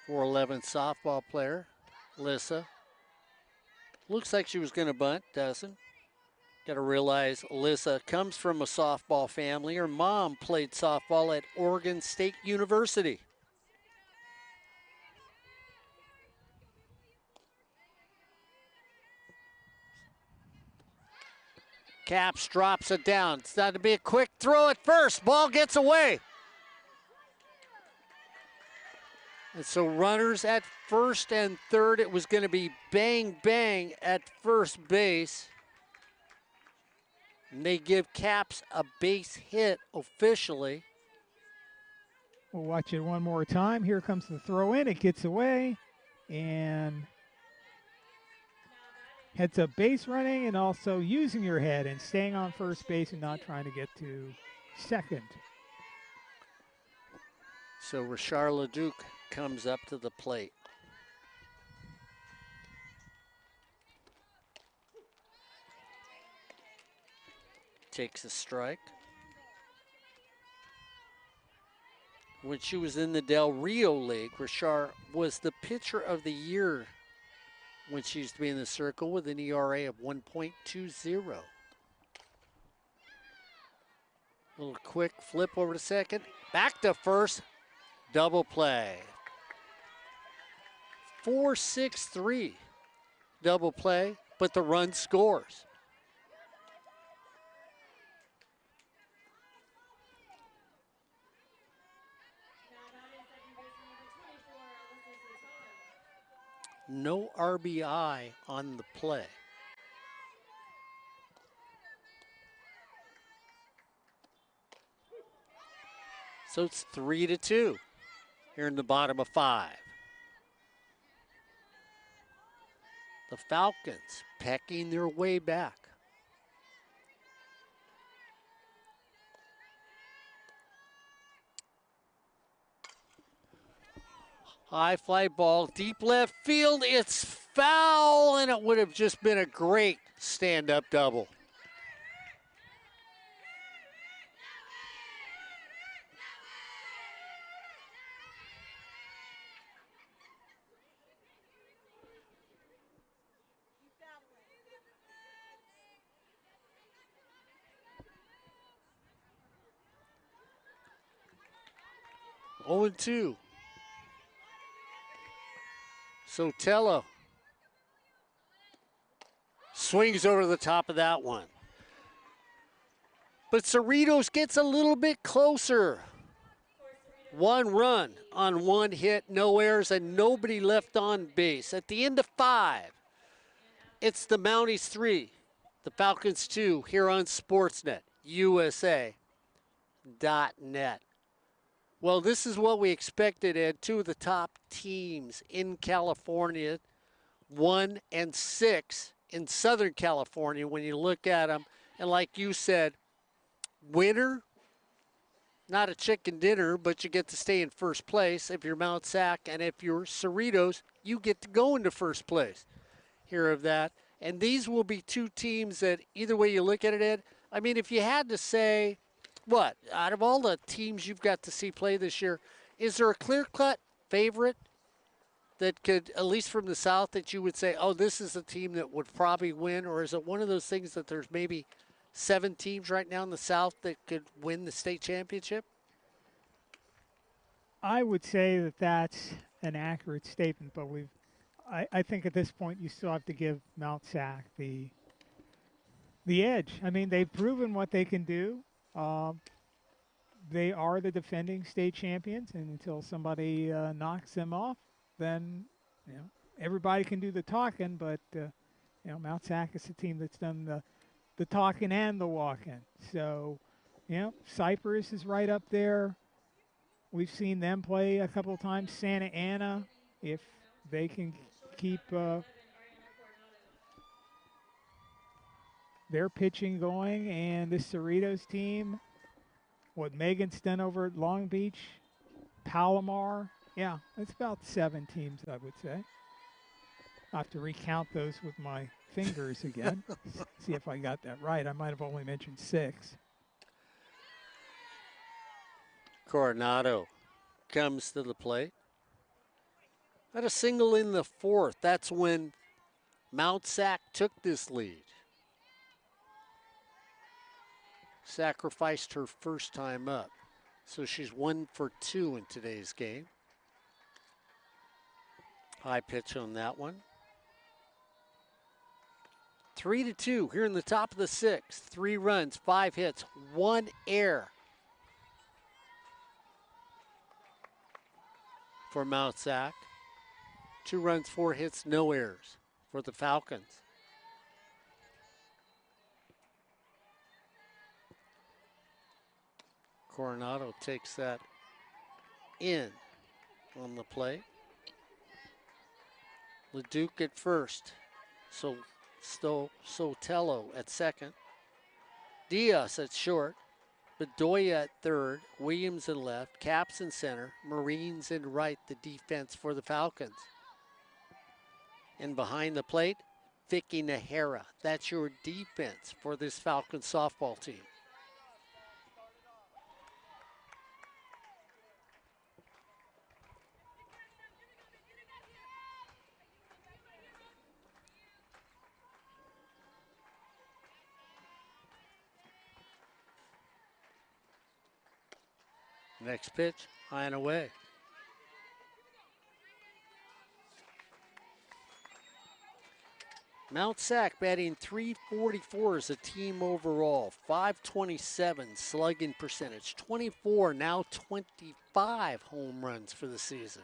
4'11" softball player. Alyssa. Looks like she was going to bunt, doesn't? Got to realize Alyssa comes from a softball family. Her mom played softball at Oregon State University. Capps drops it down. It's not to be a quick throw at first. Ball gets away. And so runners at first and third. It was going to be bang, bang at first base. And they give Capps a base hit officially. We'll watch it one more time. Here comes the throw in. It gets away and heads up base running and also using your head and staying on first base and not trying to get to second. So Richard Leduc comes up to the plate. Takes a strike. When she was in the Del Rio League, Richard was the pitcher of the year when she used to be in the circle with an ERA of 1.20. Little quick flip over to second. Back to first. Double play. 4-6-3. Double play, but the run scores. No RBI on the play. So it's 3-2 here in the bottom of 5. The Falcons pecking their way back. High fly ball, deep left field. It's foul, and it would have just been a great stand-up double. Oh, 0-2. Sotelo swings over the top of that one. But Cerritos gets a little bit closer. 1 run on 1 hit, no errors, and nobody left on base. At the end of 5, it's the Mounties 3, the Falcons 2, here on SportsNet USA.net. Well, this is what we expected, Ed. Two of the top teams in California, 1 and 6 in Southern California when you look at them. And like you said, winner, not a chicken dinner, but you get to stay in first place if you're Mount Sac. And if you're Cerritos, you get to go into first place. Hear of that. And these will be two teams that either way you look at it, Ed, I mean, if you had to say, what, out of all the teams you've got to see play this year, is there a clear-cut favorite that could, at least from the South, that you would say, oh, this is a team that would probably win? Or is it one of those things that there's maybe 7 teams right now in the South that could win the state championship? I would say that that's an accurate statement, but I think at this point you still have to give Mount Sac the edge. I mean, they've proven what they can do. They are the defending state champions, and until somebody knocks them off, then everybody can do the talking. But Mount Sac is the team that's done the talking and the walking. So, Cypress is right up there. We've seen them play a couple of times. Santa Ana, if they can keep their pitching going, and this Cerritos team, what Megan's done over at Long Beach, Palomar, yeah, it's about 7 teams, I would say. I'll have to recount those with my fingers again, see if I got that right. I might have only mentioned 6. Coronado comes to the plate. Got a single in the 4th. That's when Mount Sac took this lead. Sacrificed her first time up. So she's 1 for 2 in today's game. High pitch on that one. 3-2 here in the top of the 6th. 3 runs, 5 hits, 1 error for Mount Sac. 2 runs, 4 hits, no errors for the Falcons. Coronado takes that in on the plate. LeDuc at first. Sotelo at second. Diaz at short. Bedoya at third. Williams in left. Caps in center. Marines in right, the defense for the Falcons. And behind the plate, Vicky Nahara. That's your defense for this Falcon softball team. Next pitch, high and away. Mount Sac batting .344 as a team overall. .527 slugging percentage. 24, now 25 home runs for the season.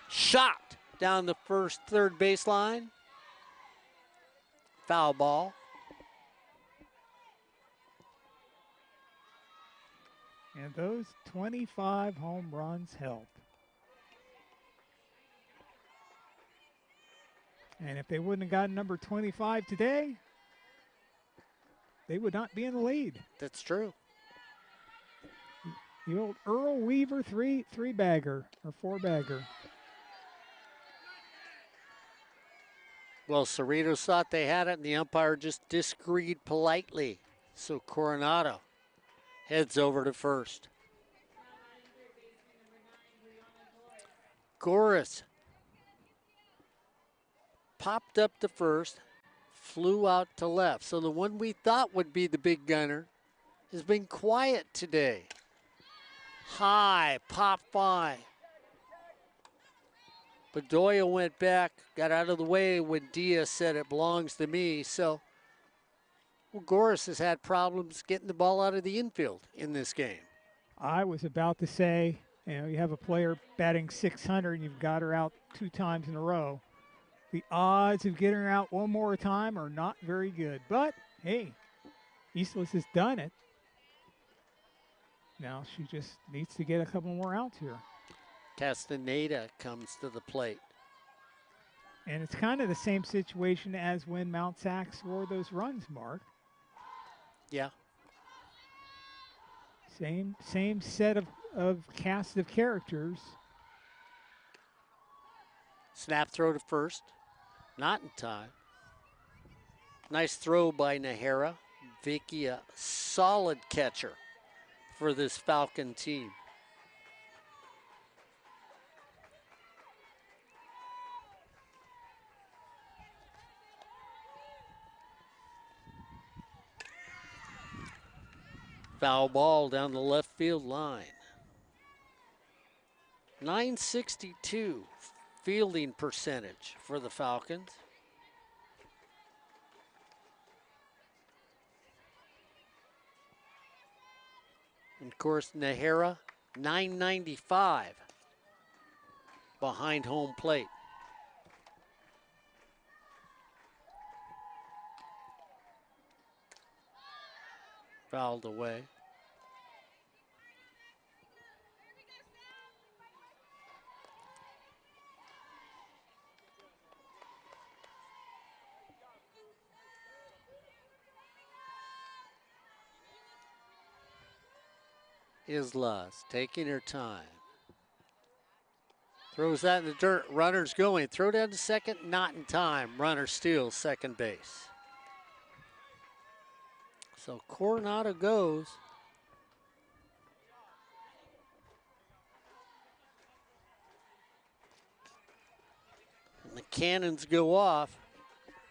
Shot down the third baseline. Foul ball. And those 25 home runs help. And if they wouldn't have gotten number 25 today, they would not be in the lead. That's true. The old Earl Weaver three-bagger or 4-bagger. Well, Cerritos thought they had it, and the umpire just disagreed politely. So Coronado heads over to first. Goris popped up to first, flew out to left. So the one we thought would be the big gunner has been quiet today. High, pop fly. Bedoya went back, got out of the way when Diaz said it belongs to me. So, well, Goris has had problems getting the ball out of the infield in this game. I was about to say, you have a player batting 600 and you've got her out 2 times in a row. The odds of getting her out one more time are not very good. But, hey, Eastless has done it. Now she just needs to get a couple more outs here. Castaneda comes to the plate. And it's kind of the same situation as when Mount Sac scored those runs, Mark. Yeah. Same set of cast of characters. Snap throw to first. Not in time. Nice throw by Nahara. Vicky, a solid catcher for this Falcon team. Foul ball down the left field line. 962 fielding percentage for the Falcons. And of course, Nahara, 995 behind home plate. Fouled away. Islas taking her time. Throws that in the dirt. Runner's going. Throw down to second. Not in time. Runner steals second base. So Coronado goes. And the cannons go off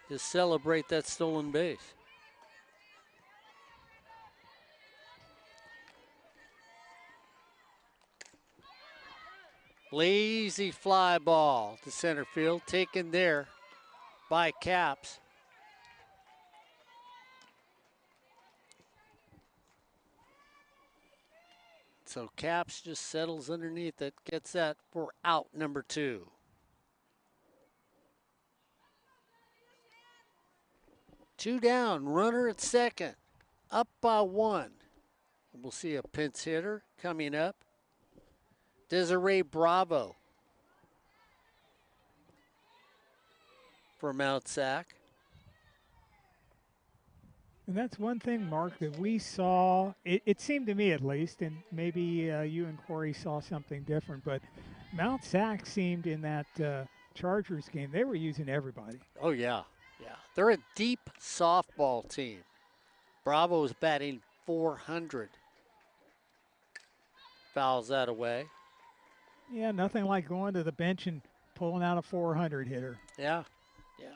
to celebrate that stolen base. Lazy fly ball to center field, taken there by Caps. So Caps just settles underneath it, gets that for out number 2. Two down, runner at second, up by 1. We'll see a pinch hitter coming up. Desiree Bravo for Mount Sac. And that's one thing, Mark, that we saw, it seemed to me at least, and maybe you and Corey saw something different, but Mount Sac seemed in that Chargers game, they were using everybody. Oh, yeah. Yeah. They're a deep softball team. Bravo's batting .400. Fouls that away. Yeah, nothing like going to the bench and pulling out a .400 hitter. Yeah, yeah.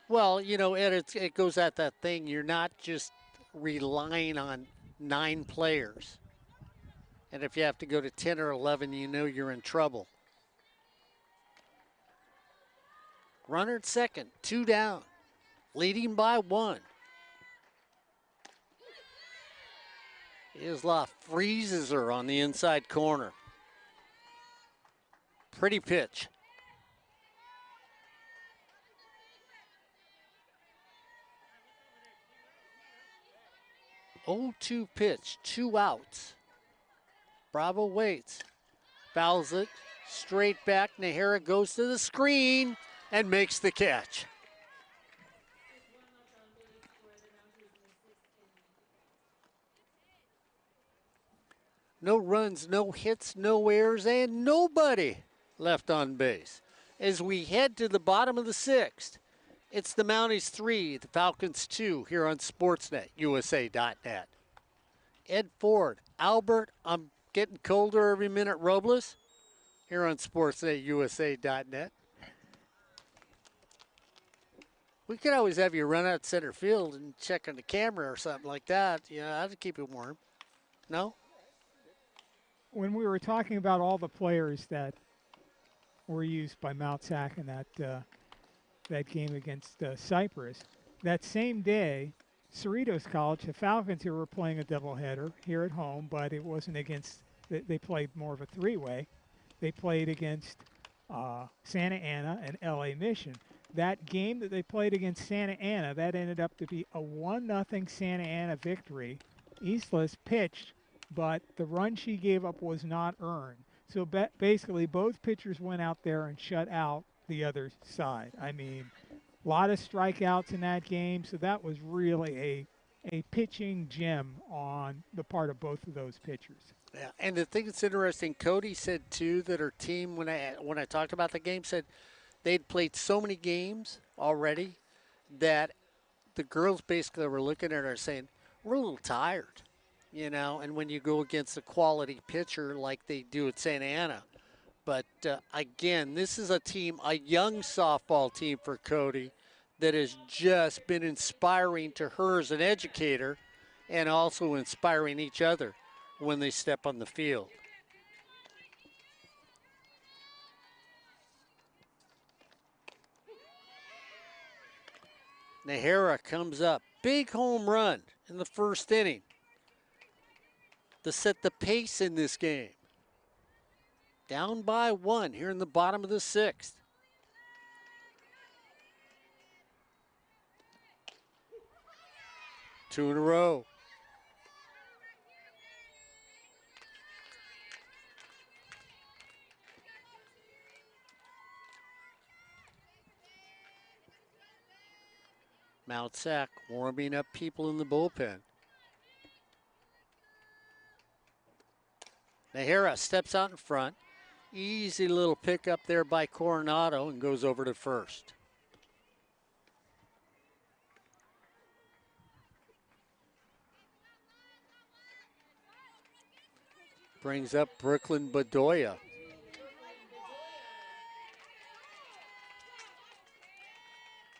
Well, you know, Ed, it goes at that thing. You're not just relying on 9 players. And if you have to go to 10 or 11, you know you're in trouble. Runner at second, 2 down, leading by 1. Isla freezes her on the inside corner. Pretty pitch. 0-2 pitch, 2 outs. Bravo waits, fouls it, straight back. Nahara goes to the screen and makes the catch. No runs, no hits, no errors, and nobody left on base. As we head to the bottom of the 6th, it's the Mounties 3, the Falcons 2 here on Sportsnet, USA.net. Ed Ford, Albert, I'm getting colder every minute, Robles, here on Sportsnet, USA.net. We could always have you run out center field and check on the camera or something like that. Yeah, that'd keep it warm. No? When we were talking about all the players that were used by Mount Sac in that game against Cyprus, that same day, Cerritos College, the Falcons here were playing a doubleheader here at home, but it wasn't against, they played more of a 3-way. They played against Santa Ana and LA Mission. That game that they played against Santa Ana, that ended up to be a 1-0 Santa Ana victory. Islas pitched but the run she gave up was not earned. So basically, both pitchers went out there and shut out the other side. I mean, a lot of strikeouts in that game, so that was really a pitching gem on the part of both of those pitchers. Yeah, and the thing that's interesting, Cody said too that her team, when I talked about the game, said they'd played so many games already that the girls basically were looking at her saying, "We're a little tired," you know. And when you go against a quality pitcher like they do at Santa Ana, but again, this is a team, a young softball team for Cody, that has just been inspiring to her as an educator, and also inspiring each other when they step on the field. Nahara comes up. Big home run in the first inning to set the pace in this game. Down by 1 here in the bottom of the 6th. Two in a row. Mount Sac warming up people in the bullpen. Nahara steps out in front. Easy little pickup there by Coronado and goes over to first. Brings up Brooklyn Bedoya.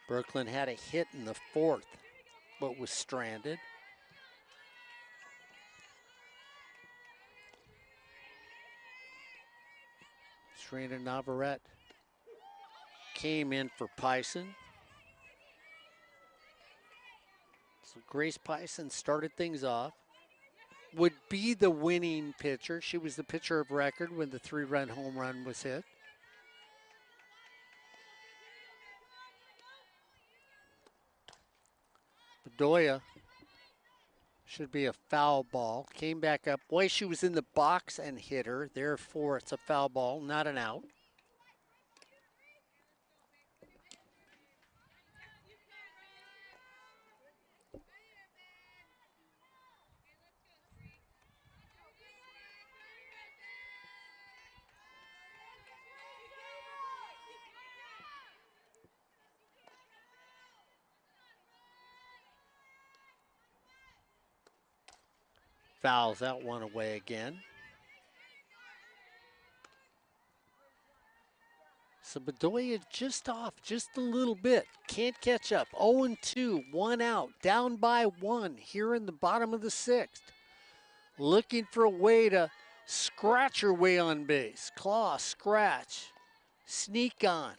Brooklyn had a hit in the 4th, but was stranded. Serena Navarrete came in for Pison. So Grace Pison started things off. Would be the winning pitcher. She was the pitcher of record when the 3-run home run was hit. Bedoya should be a foul ball. Came back up. Boy, she was in the box and hit her. Therefore, it's a foul ball, not an out. Fouls that one away again. So Bedoya just off, just a little bit. Can't catch up. 0-2, 1 out, down by 1 here in the bottom of the 6th. Looking for a way to scratch her way on base. Claw, scratch, sneak on.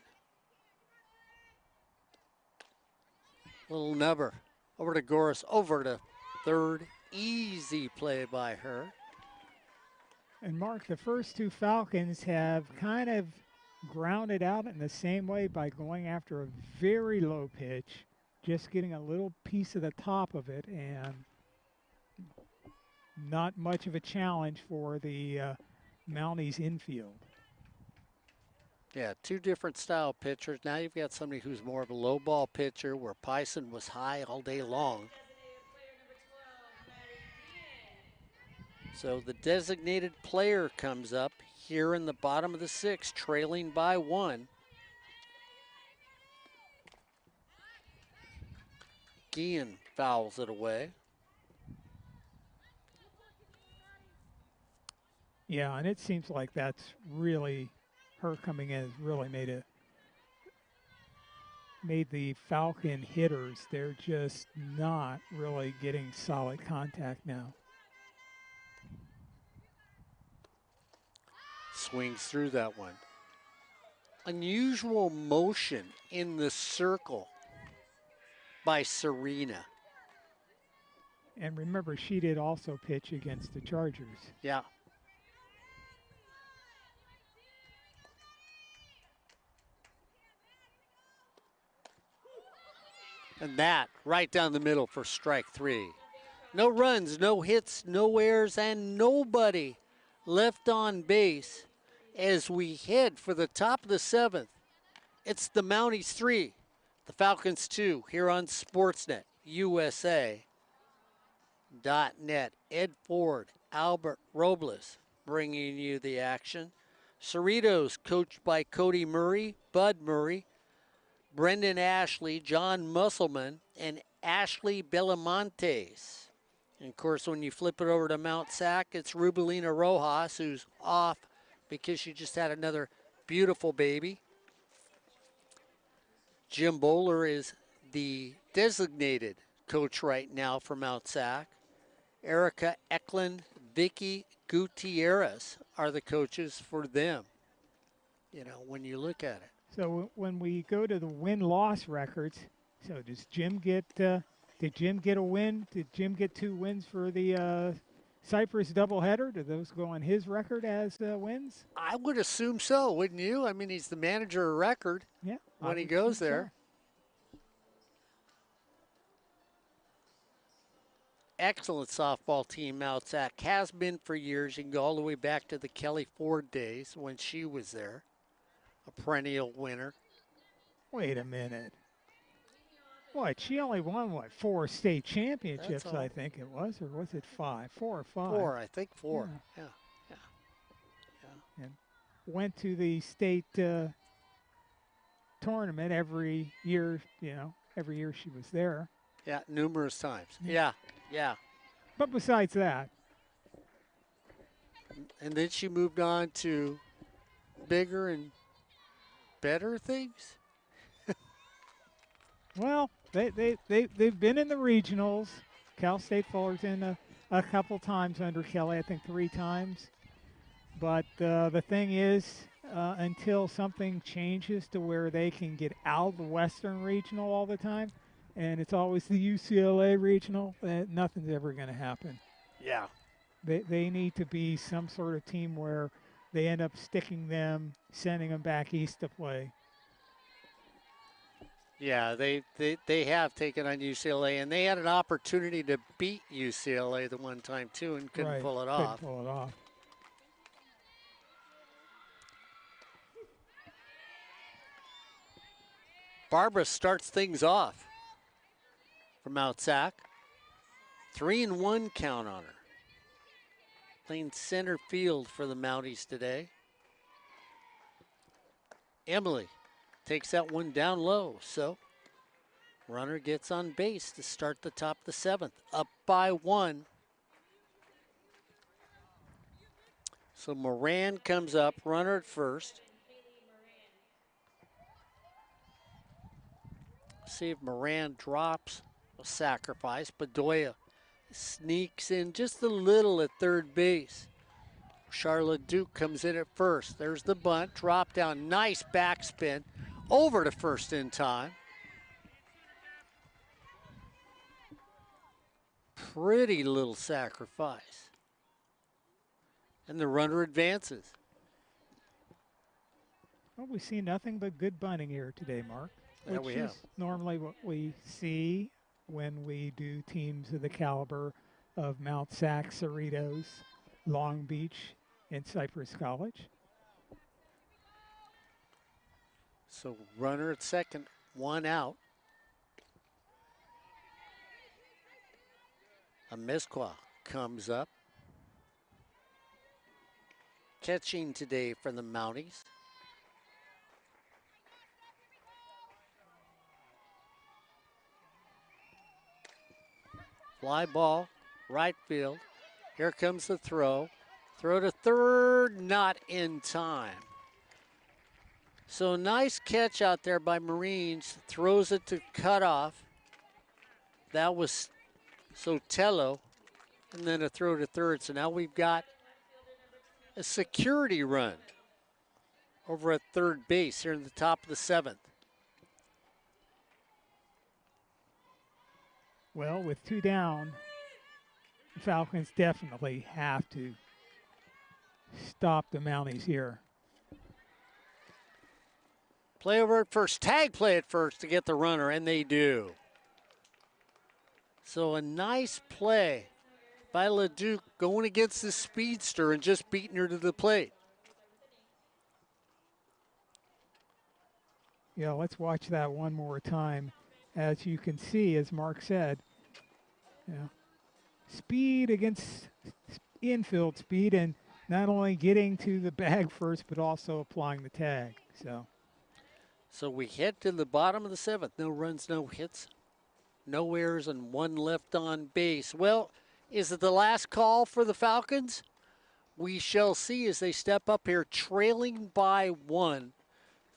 Little nubber over to Goris, over to third. Easy play by her. And Mark, the first two Falcons have kind of grounded out in the same way by going after a very low pitch, just getting a little piece of the top of it, and not much of a challenge for the Mounties infield. Yeah, two different style pitchers. Now you've got somebody who's more of a low ball pitcher where Pison was high all day long. So the designated player comes up here in the bottom of the 6th, trailing by 1. Guillen fouls it away. Yeah, and it seems like that's really, her coming in has really made the Falcon hitters, they're just not really getting solid contact now. Swings through that one. Unusual motion in the circle by Serena. And remember, she did also pitch against the Chargers. Yeah. And that right down the middle for strike 3. No runs, no hits, no errors, and nobody left on base as we head for the top of the 7th. It's the Mounties 3, the Falcons 2 here on Sportsnet USA.net. Ed Ford, Albert Robles bringing you the action. Cerritos coached by Cody Murray, Bud Murray, Brendan Ashley, John Musselman, and Ashley Belamontes. And of course, when you flip it over to Mount Sac, it's Rubelina Rojas, who's off because she just had another beautiful baby. Jim Bowler is the designated coach right now for Mount Sac. Erica Eklund, Vicky Gutierrez are the coaches for them, when you look at it. So when we go to the win-loss records, so does Jim get? Did Jim get a win? Did Jim get 2 wins for the Cypress doubleheader? Do those go on his record as wins? I would assume so, wouldn't you? I mean, he's the manager of record. Yeah. When he goes there. Excellent softball team, Mount Sac. Has been for years. You can go all the way back to the Kelly Ford days when she was there. A perennial winner. Wait a minute. What? She only won, 4 state championships, I think it was, or was it 5? 4 or 5? 4, I think 4. Yeah. And went to the state tournament every year, every year she was there. Yeah, numerous times. Yeah. But besides that. And then she moved on to bigger and better things? Well, they've been in the regionals. Cal State Fullerton a couple times under Kelly, I think 3 times. But the thing is, until something changes to where they can get out of the Western Regional all the time, and it's always the UCLA Regional, nothing's ever going to happen. Yeah. They need to be some sort of team where they end up sticking them, sending them back east to play. Yeah, they have taken on UCLA, and they had an opportunity to beat UCLA the one time, too, and couldn't pull it off. Couldn't pull it off. Barbara starts things off for Mount Sac. 3-1 count on her. Playing center field for the Mounties today. Emily takes that one down low, so runner gets on base to start the top of the 7th, up by 1. So Moran comes up, runner at first. See if Moran drops a sacrifice. Bedoya sneaks in just a little at third base. Charlotte Duke comes in at first. There's the bunt, drop down, nice backspin over to first in time. Pretty little sacrifice. And the runner advances. Well, we see nothing but good bunting here today, Mark. Yeah, which is normally what we see when we do teams of the caliber of Mount Sac, Cerritos, Long Beach, and Cypress College. So runner at second, 1 out. Amezcua comes up. Catching today for the Mounties. Fly ball, right field. Here comes the throw. Throw to third, not in time. So nice catch out there by Marines. Throws it to cutoff. That was Sotelo. And then a throw to third. So now we've got a security run over at third base here in the top of the 7th. Well, with 2 down, the Falcons definitely have to stop the Mounties here. Play over at first, tag play at first to get the runner, and they do. So a nice play by LeDuc going against the speedster and just beating her to the plate. Yeah, let's watch that one more time. As you can see, as Mark said, yeah, speed against infield speed, and not only getting to the bag first, but also applying the tag. So we head to the bottom of the 7th. No runs, no hits, no errors, and 1 left on base. Well, is it the last call for the Falcons? We shall see as they step up here, trailing by 1,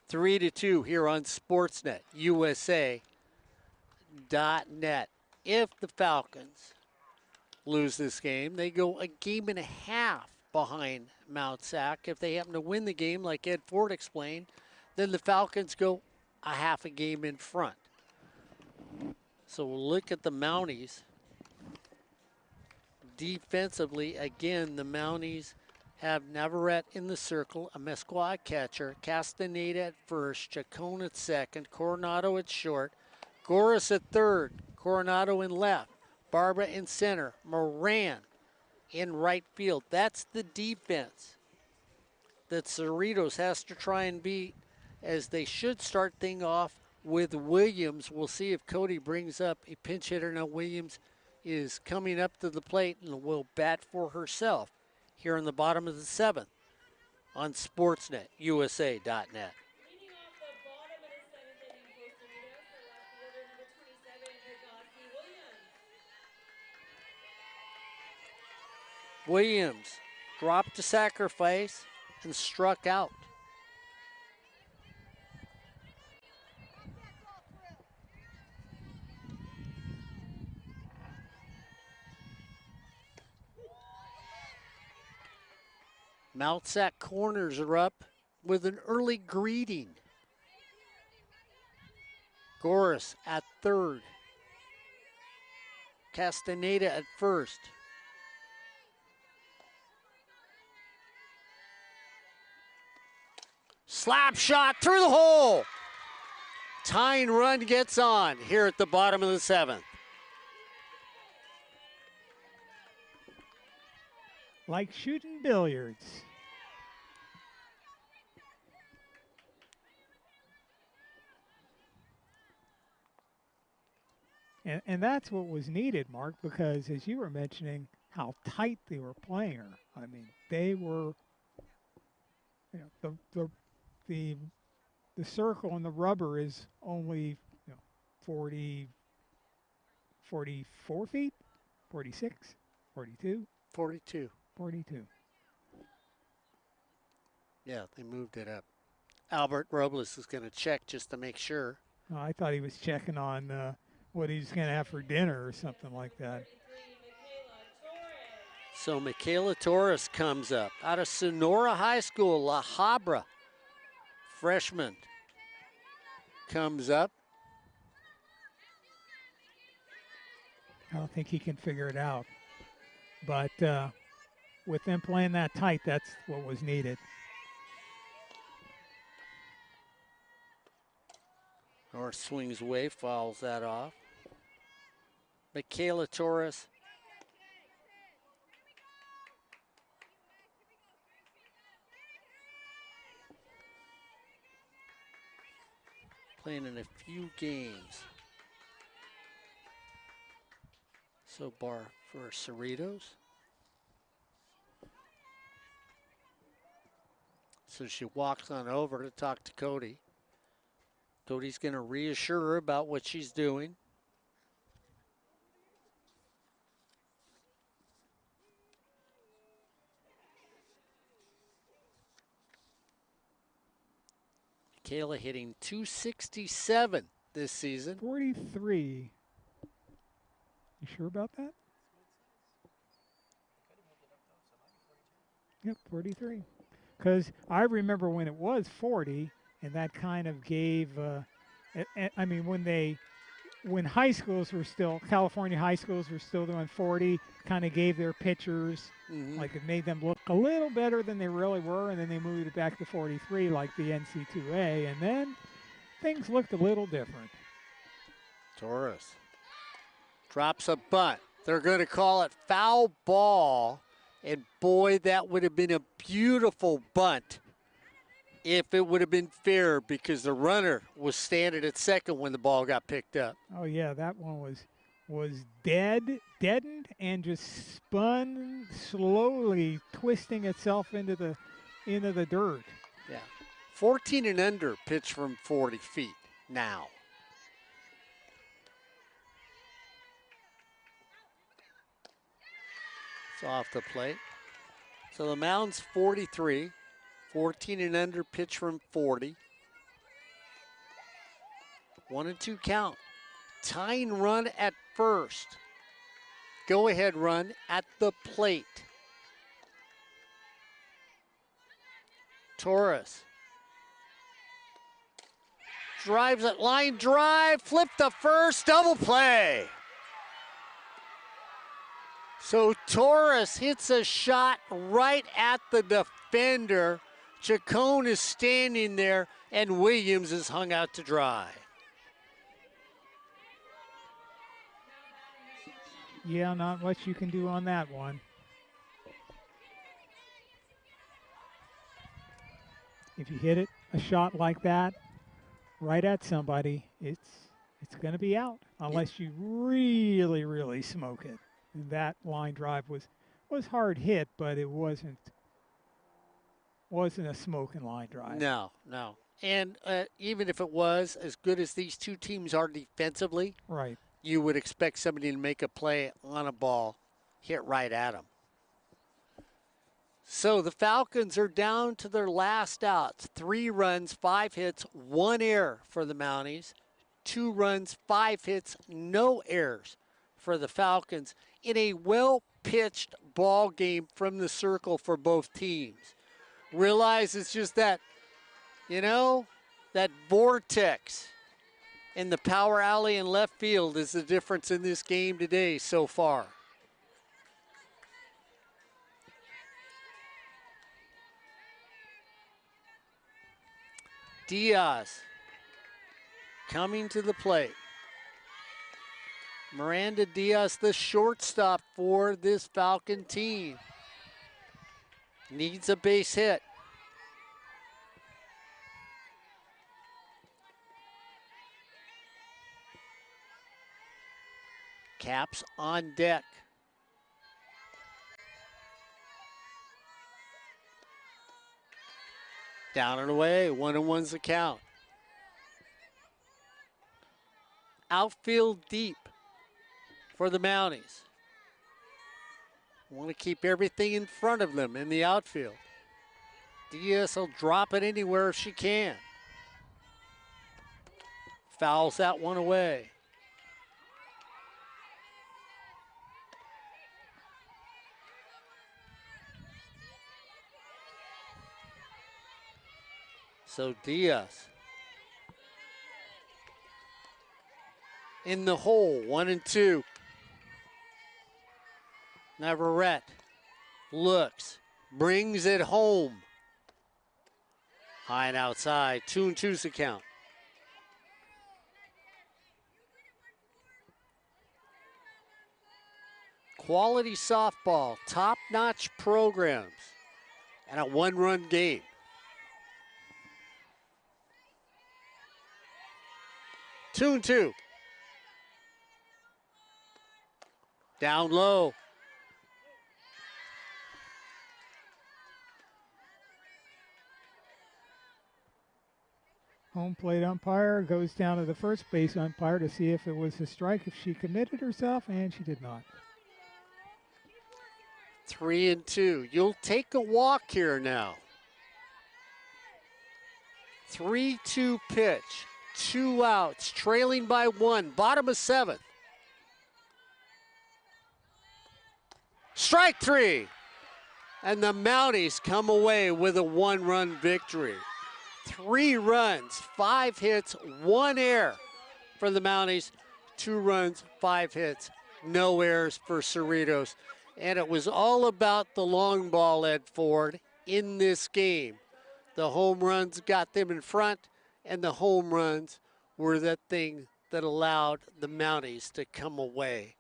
3-2 here on Sportsnet, USA.net. If the Falcons lose this game, they go a game and a half behind Mount SAC. If they happen to win the game, like Ed Ford explained, then the Falcons go a half a game in front. So we'll look at the Mounties. Defensively, again, the Mounties have Navarrete in the circle, a Mesqua at catcher, Castaneda at first, Chacon at second, Coronado at short, Goris at third, Coronado in left, Barbara in center, Moran in right field. That's the defense that Cerritos has to try and beat, as they should start things off with Williams. We'll see if Cody brings up a pinch hitter. Now Williams is coming up to the plate and will bat for herself here in the bottom of the 7th on Sportsnet, USA.net. Leading off the bottom of the 7th inning for Cerritos, the left fielder number 27, Agassi Williams. Williams dropped to sacrifice and struck out. Mount SAC corners are up with an early greeting. Goris at third. Castaneda at first. Slap shot through the hole. Tying run gets on here at the bottom of the 7th. Like shooting billiards. And that's what was needed, Mark, because as you were mentioning, how tight they were playing her. I mean, they were, the circle and the rubber is only 44 feet, 46, 42. 42. 42. Yeah, they moved it up. Albert Robles is going to check just to make sure. Oh, I thought he was checking on what he's going to have for dinner or something like that. So Michaela Torres comes up out of Sonora High School, La Habra. Freshman comes up. I don't think he can figure it out. But with them playing that tight, that's what was needed. North swings away, fouls that off. Michaela Torres. Playing in a few games so far for Cerritos. So she walks on over to talk to Cody. Cody's going to reassure her about what she's doing. Michaela hitting .267 this season. 43. You sure about that? Yep, 43. Because I remember when it was 40, and that kind of gave, I mean, when high schools were still, California high schools were still doing 40, kind of gave their pitchers, like it made them look a little better than they really were, and then they moved it back to 43 like the NC2A, and then things looked a little different. Torres Drops a bunt. They're going to call it foul ball. And boy, that would have been a beautiful bunt if it would have been fair, because the runner was standing at second when the ball got picked up. Oh yeah, that one was deadened, and just spun slowly, twisting itself into the dirt. Yeah. 14 and under pitch from 40 feet now. It's off the plate. So the mound's 43. 14 and under pitch from 40. 1-2 count. Tying run at first. Go ahead run at the plate. Torres drives it, line drive, flip the first, double play. So Torres hits a shot right at the defender. Chacon is standing there, and Williams is hung out to dry. Yeah, not much you can do on that one. If you hit it, a shot like that, right at somebody, it's going to be out unless you really, really smoke it. And that line drive was hard hit, but it wasn't a smoking line drive. No. And even if it was, as good as these two teams are defensively, right, you would expect somebody to make a play on a ball, hit right at them. So the Falcons are down to their last outs. 3 runs, 5 hits, 1 error for the Mounties. 2 runs, 5 hits, no errors for the Falcons in a well-pitched ball game from the circle for both teams. Realize it's just that, that vortex in the power alley and left field is the difference in this game today so far. Diaz coming to the plate. Miranda Diaz, the shortstop for this Falcon team. Needs a base hit. Caps on deck. Down and away, 1-1's the count. Outfield deep for the Mounties. Want to keep everything in front of them in the outfield. Diaz will drop it anywhere if she can. Fouls that one away. So Diaz in the hole, 1-2. Navarrete looks, brings it home. High and outside, 2-2's the count. Quality softball, top-notch programs, and a 1-run game. 2-2. Down low. Home plate umpire goes down to the first base umpire to see if it was a strike, if she committed herself, and she did not. 3-2. You'll take a walk here now. 3-2 pitch. 2 outs, trailing by 1, bottom of 7th. Strike 3. And the Mounties come away with a 1-run victory. 3 runs, 5 hits, 1 error for the Mounties. 2 runs, 5 hits, no errors for Cerritos. And it was all about the long ball, Ed Ford, in this game. The home runs got them in front, and the home runs were that thing that allowed the Mounties to come away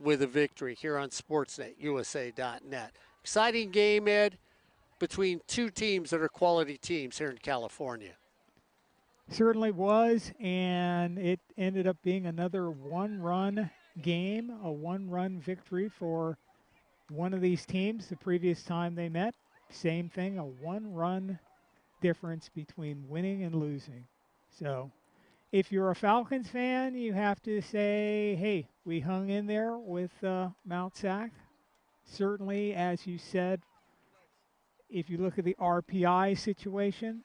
with a victory here on SportsNetUSA.net. Exciting game, Ed, between two teams that are quality teams here in California. Certainly was, and it ended up being another one-run game, a one-run victory for one of these teams. The previous time they met, same thing, a one-run difference between winning and losing. So if you're a Falcons fan, you have to say, hey, we hung in there with Mount SAC. Certainly, as you said, if you look at the RPI situation,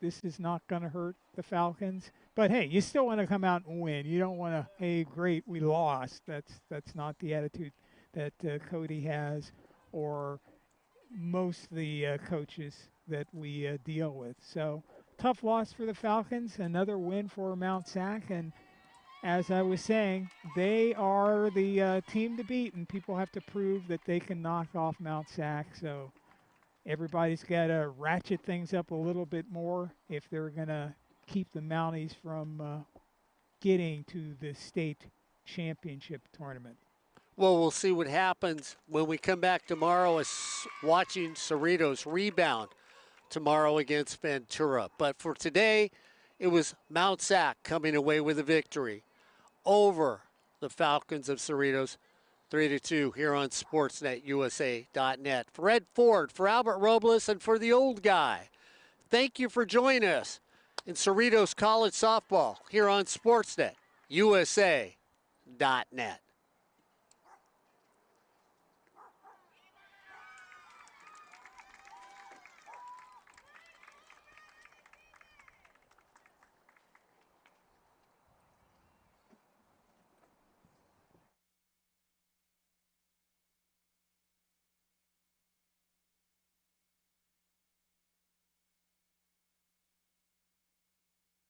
this is not going to hurt the Falcons. But hey, you still want to come out and win. You don't want to, hey, great, we lost. That's not the attitude that Cody has, or most of the coaches that we deal with. So tough loss for the Falcons. Another win for Mount SAC, and as I was saying, they are the team to beat, and people have to prove that they can knock off Mount SAC. So everybody's got to ratchet things up a little bit more if they're going to keep the Mounties from getting to the state championship tournament. Well, we'll see what happens when we come back tomorrow, as watching Cerritos rebound tomorrow against Ventura. But for today, it was Mount SAC coming away with a victory over the Falcons of Cerritos, 3-2 here on SportsNetUSA.net. For Ed Ford, for Albert Robles, and for the old guy, thank you for joining us in Cerritos College Softball here on SportsNetUSA.net.